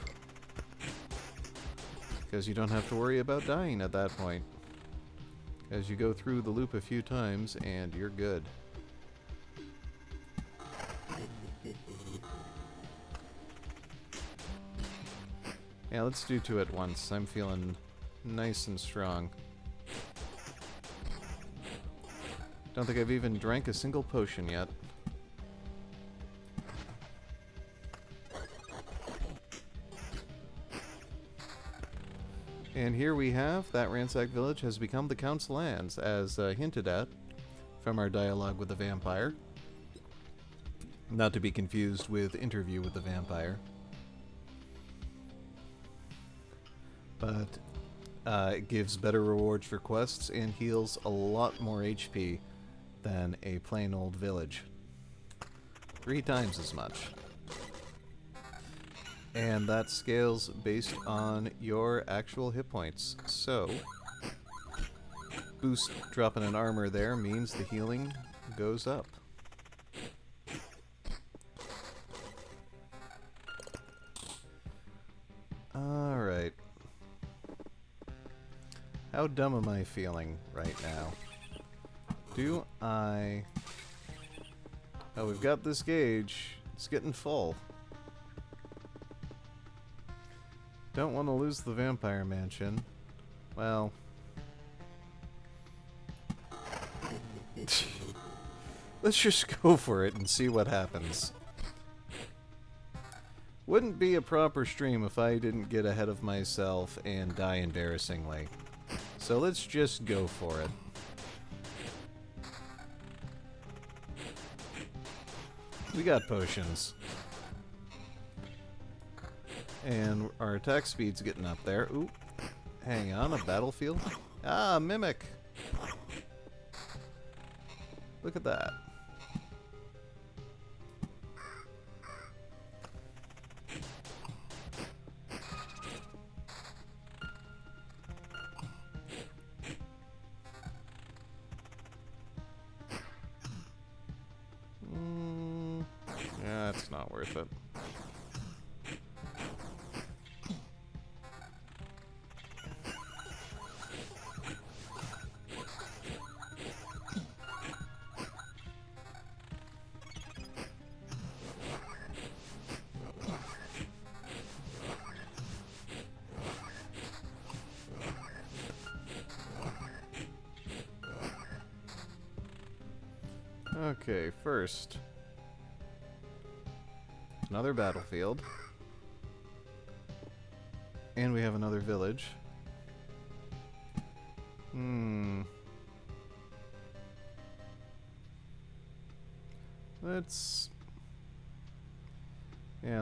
Because you don't have to worry about dying at that point. As you go through the loop a few times and you're good. Yeah, let's do 2 at once. I'm feeling nice and strong. Don't think I've even drank a single potion yet. And here we have that ransacked village has become the Count's lands, as hinted at from our dialogue with the vampire. Not to be confused with Interview with the Vampire. But it gives better rewards for quests and heals a lot more HP than a plain old village. 3 times as much. And that scales based on your actual hit points. So, boost dropping an armor there means the healing goes up. Alright. How dumb am I feeling right now? Do I... Oh, we've got this gauge. It's getting full. Don't want to lose the vampire mansion. Well... let's just go for it and see what happens. Wouldn't be a proper stream if I didn't get ahead of myself and die embarrassingly. So let's just go for it. We got potions. And our attack speed's getting up there. Ooh. Hang on, a battlefield? Ah, Mimic! Look at that. Yeah, it's not worth it. Okay, first, another battlefield, and we have another village.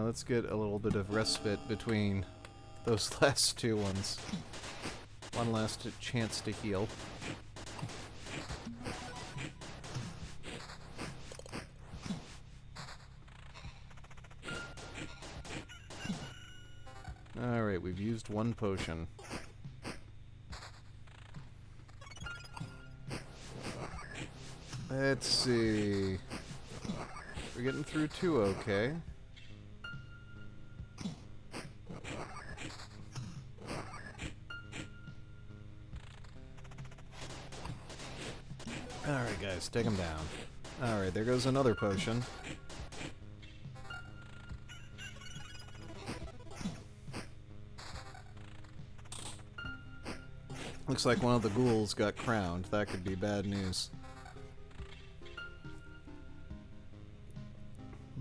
Let's get a little bit of respite between those last 2 ones. One last chance to heal. Alright, we've used 1 potion. Let's see. We're getting through 2 okay. Alright guys, take him down. Alright, there goes another potion. Looks like one of the ghouls got crowned. That could be bad news.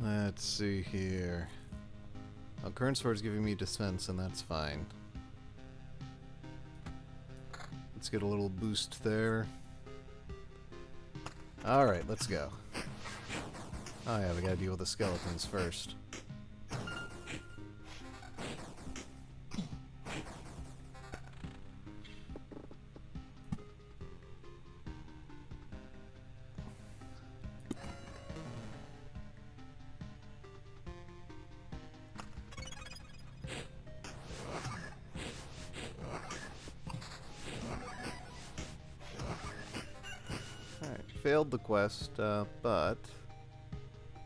Let's see here. Oh, current sword's giving me defense, and that's fine. Let's get a little boost there. Alright, let's go. Oh yeah, we gotta deal with the skeletons first. failed the quest, but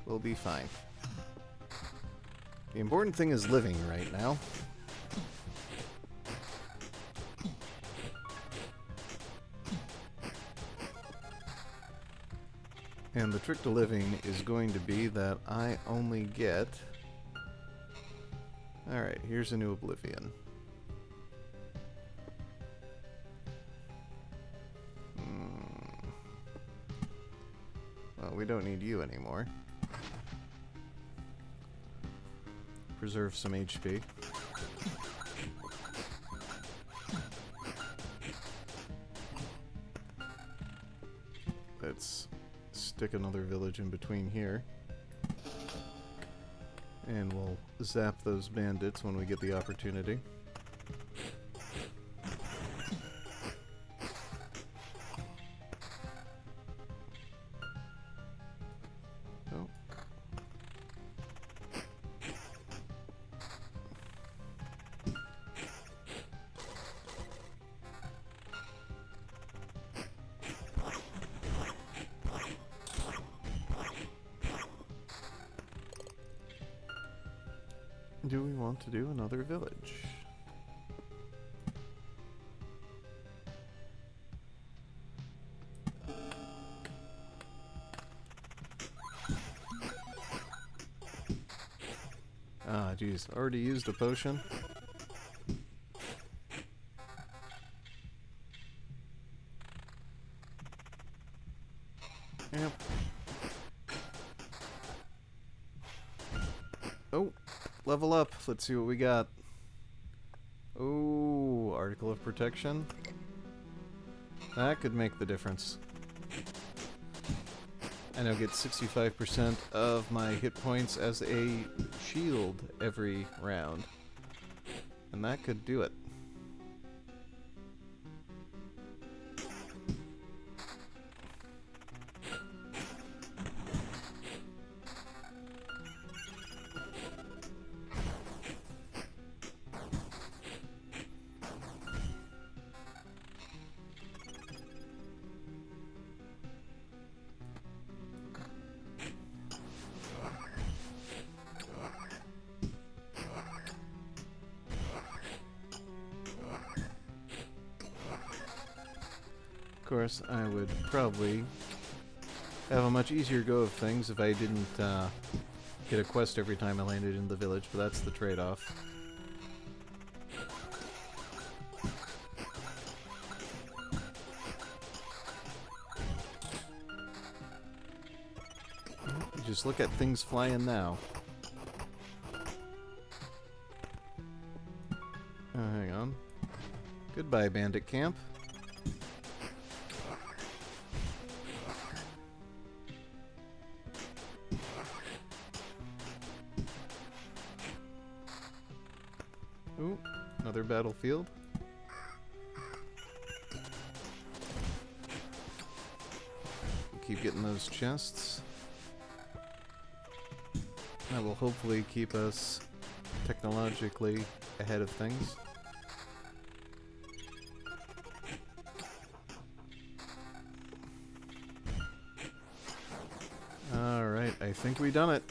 we'll be fine. The important thing is living right now. And the trick to living is going to be that I only get... Alright, here's a new Oblivion. Well, we don't need you anymore. Preserve some HP. Let's stick another village in between here. And we'll zap those bandits when we get the opportunity. Oh. Do we want to do another village? Ah, geez. Already used a potion? Yep. Oh, level up. Let's see what we got. Oh, Article of Protection. That could make the difference. I now get 65% of my hit points as a shield every round. And that could do it. Of course, I would probably have a much easier go of things if I didn't get a quest every time I landed in the village, but that's the trade-off. Just look at things flying now. Hang on. Goodbye, bandit camp. Ooh, another battlefield. Keep getting those chests. That will hopefully keep us technologically ahead of things. Alright, I think we done it.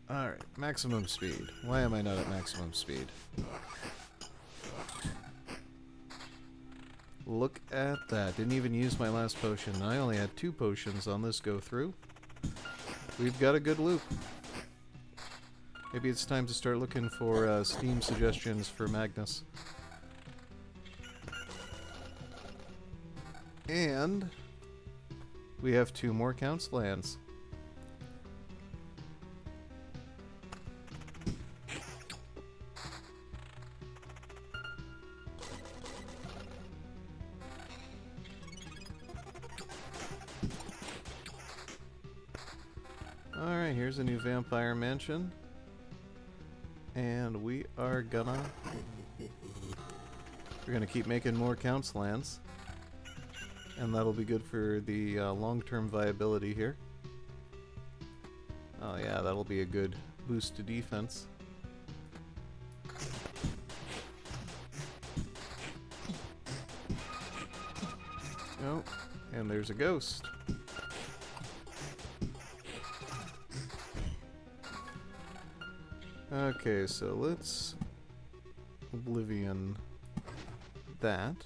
Alright, maximum speed. Why am I not at maximum speed? Look at that. Didn't even use my last potion. I only had 2 potions on this go through. We've got a good loop. Maybe it's time to start looking for Steam suggestions for Magnus. And we have 2 more Count's lands. Alright, here's a new vampire mansion. And we are gonna... We're gonna keep making more Count's lands. And that'll be good for the long-term viability here. Oh yeah, that'll be a good boost to defense. Oh, and there's a ghost. Okay, so let's Oblivion that.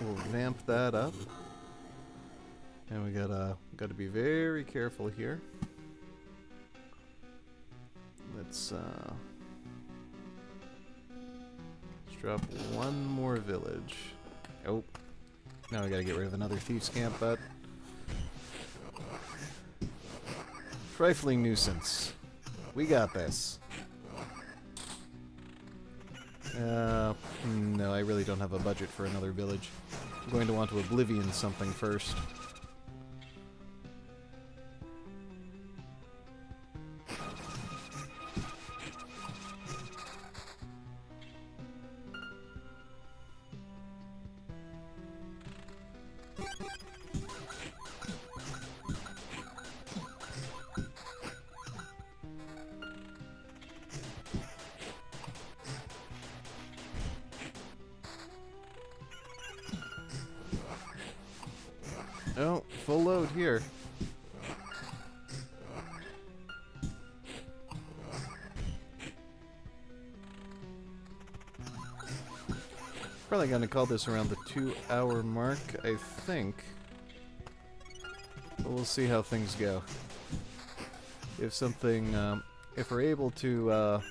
We'll vamp that up. And we gotta be very careful here. Let's drop one more village. Oh. Now we gotta get rid of another thief's camp, but trifling nuisance. We got this. No, I really don't have a budget for another village. I'm going to want to Oblivion something first. Oh, full load here. Probably gonna call this around the 2-hour mark, I think. But we'll see how things go. If something, if we're able to,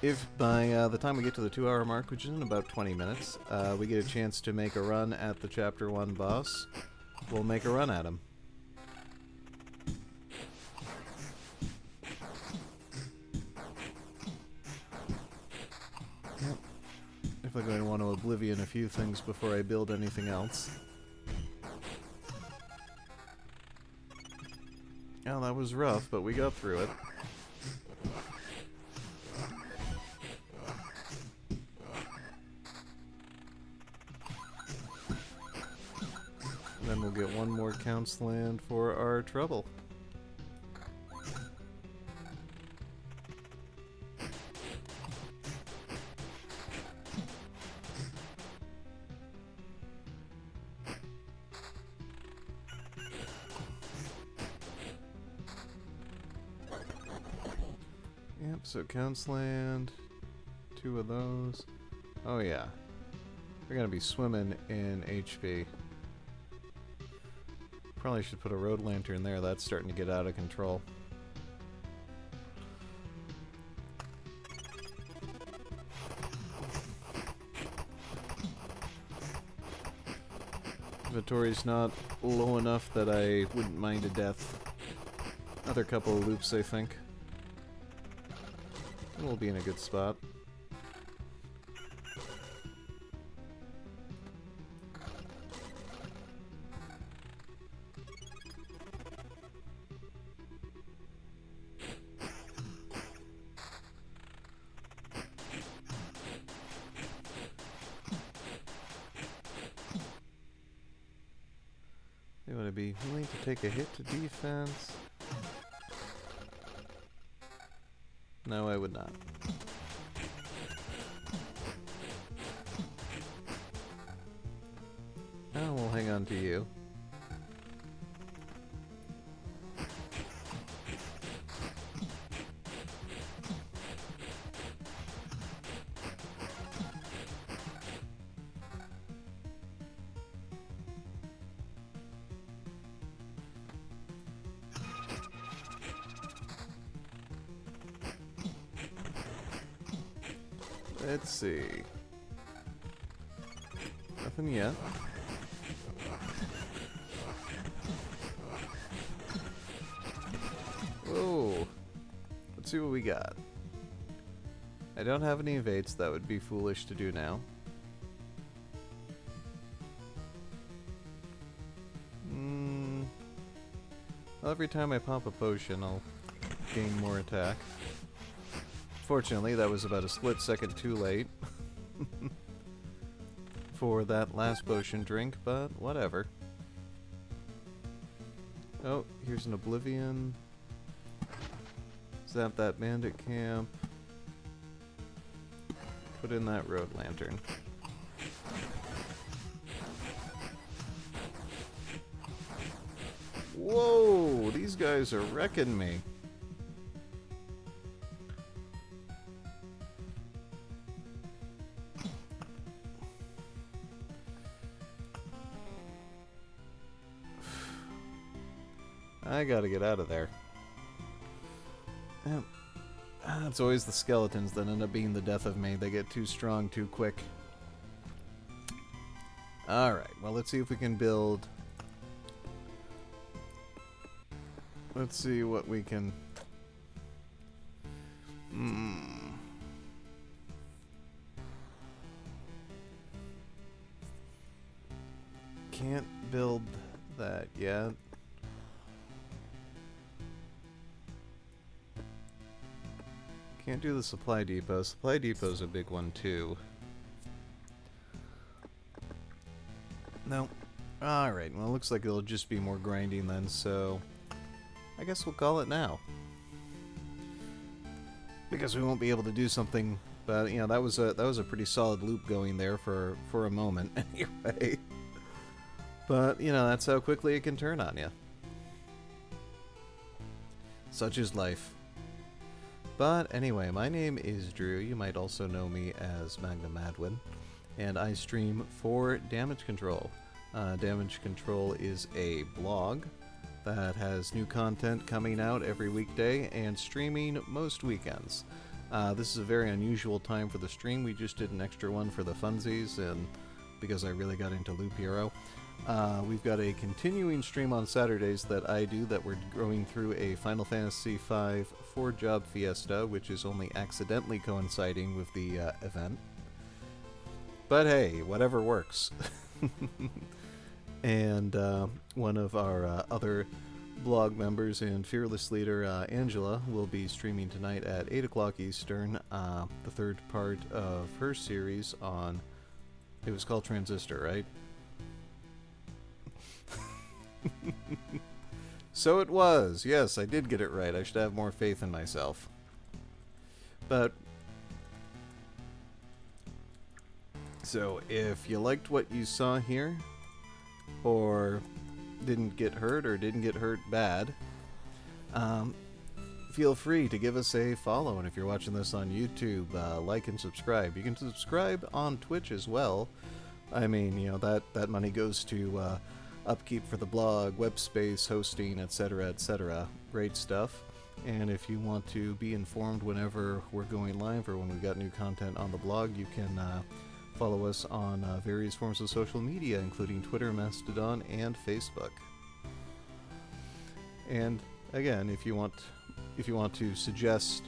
if by the time we get to the 2-hour mark, which is in about 20 minutes, we get a chance to make a run at the Chapter 1 boss, we'll make a run at him. Yep. If I'm going to want to Oblivion a few things before I build anything else. Oh, that was rough, but we got through it. Then we'll get one more Count's Land for our trouble. Yep, so Count's Land, 2 of those. Oh yeah. We're gonna be swimming in HP. Probably should put a road lantern there, that's starting to get out of control. Inventory's not low enough that I wouldn't mind a death. Another couple of loops, I think. And we'll be in a good spot. They want to be willing to take a hit to defense. No, I would not. Oh, we'll hang on to you. Let's see. Nothing yet. Whoa. Let's see what we got. I don't have any evades, that would be foolish to do now. Well, every time I pop a potion, I'll gain more attack. Fortunately, that was about a split second too late for that last potion drink, but whatever. Oh, here's an Oblivion. Zap that bandit camp. Put in that road lantern. Whoa! These guys are wrecking me. I gotta get out of there. Yep. It's always the skeletons that end up being the death of me. They get too strong too quick. Alright, well, let's see if we can build... Let's see what we can... Can't build that yet. Can't do the supply depot. Supply depot's a big one too. No. Alright, well, it looks like it'll just be more grinding then, so I guess we'll call it now. Because we won't be able to do something, but you know, that was a pretty solid loop going there for a moment anyway. But, you know, that's how quickly it can turn on you. Such is life. But anyway, my name is Drew. You might also know me as Magnum Madwin, and I stream for Damage Control. Damage Control is a blog that has new content coming out every weekday and streaming most weekends. This is a very unusual time for the stream. We just did an extra one for the funsies, and because I really got into Loop Hero. We've got a continuing stream on Saturdays that I do that we're going through a Final Fantasy V 4-job fiesta, which is only accidentally coinciding with the event. But hey, whatever works. And one of our other blog members and fearless leader, Angela, will be streaming tonight at 8 o'clock Eastern, the third part of her series on... It was called Transistor, right? So it was. Yes, I did get it right. I should have more faith in myself. But so if you liked what you saw here, or didn't get hurt bad, feel free to give us a follow. And if you're watching this on YouTube, like and subscribe. You can subscribe on Twitch as well. I mean, you know, that money goes to upkeep for the blog, web space, hosting, etc., etc. Great stuff. And if you want to be informed whenever we're going live or when we've got new content on the blog, you can follow us on various forms of social media, including Twitter, Mastodon, and Facebook. And again, if you want to suggest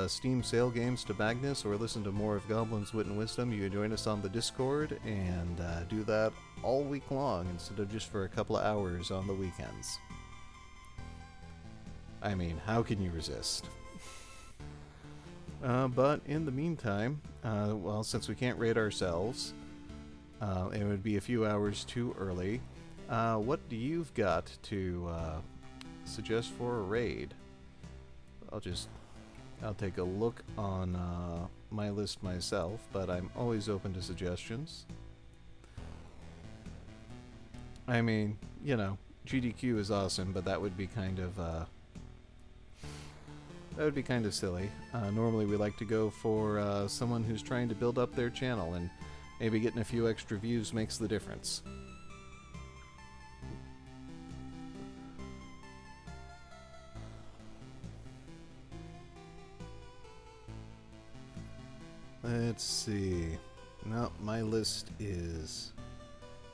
Steam sale games to Magnus or listen to more of Goblin's Wit and Wisdom, you can join us on the Discord and do that all week long instead of just for a couple of hours on the weekends. I mean, how can you resist? But in the meantime, well, since we can't raid ourselves, it would be a few hours too early, what do you've got to suggest for a raid? I'll take a look on my list myself, but I'm always open to suggestions. I mean, you know, GDQ is awesome, but that would be kind of silly. Normally we like to go for someone who's trying to build up their channel, and maybe getting a few extra views makes the difference. Let's see. No, my list is...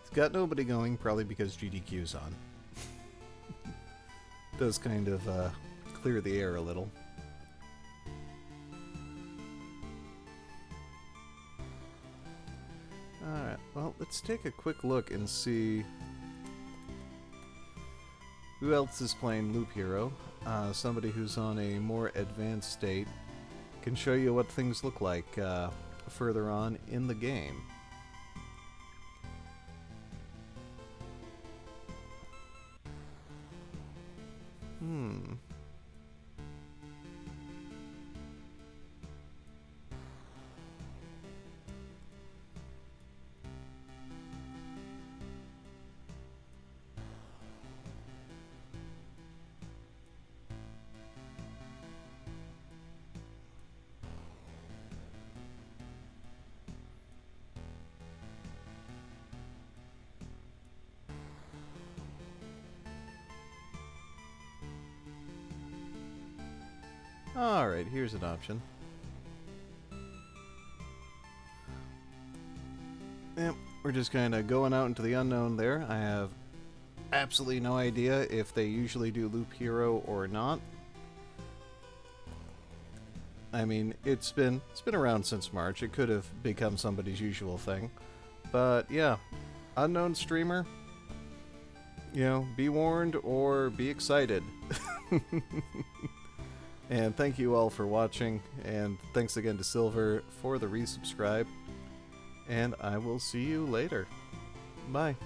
It's got nobody going, probably because GDQ's on. Does kind of clear the air a little. Alright, well, let's take a quick look and see who else is playing Loop Hero. Somebody who's on a more advanced state can show you what things look like further on in the game. Alright, here's an option. Yep, we're just kind of going out into the unknown there. I have absolutely no idea if they usually do Loop Hero or not. I mean, it's been around since March. It could have become somebody's usual thing. But yeah, unknown streamer, you know, be warned or be excited. And thank you all for watching, and thanks again to Silver for the resubscribe. And I will see you later. Bye.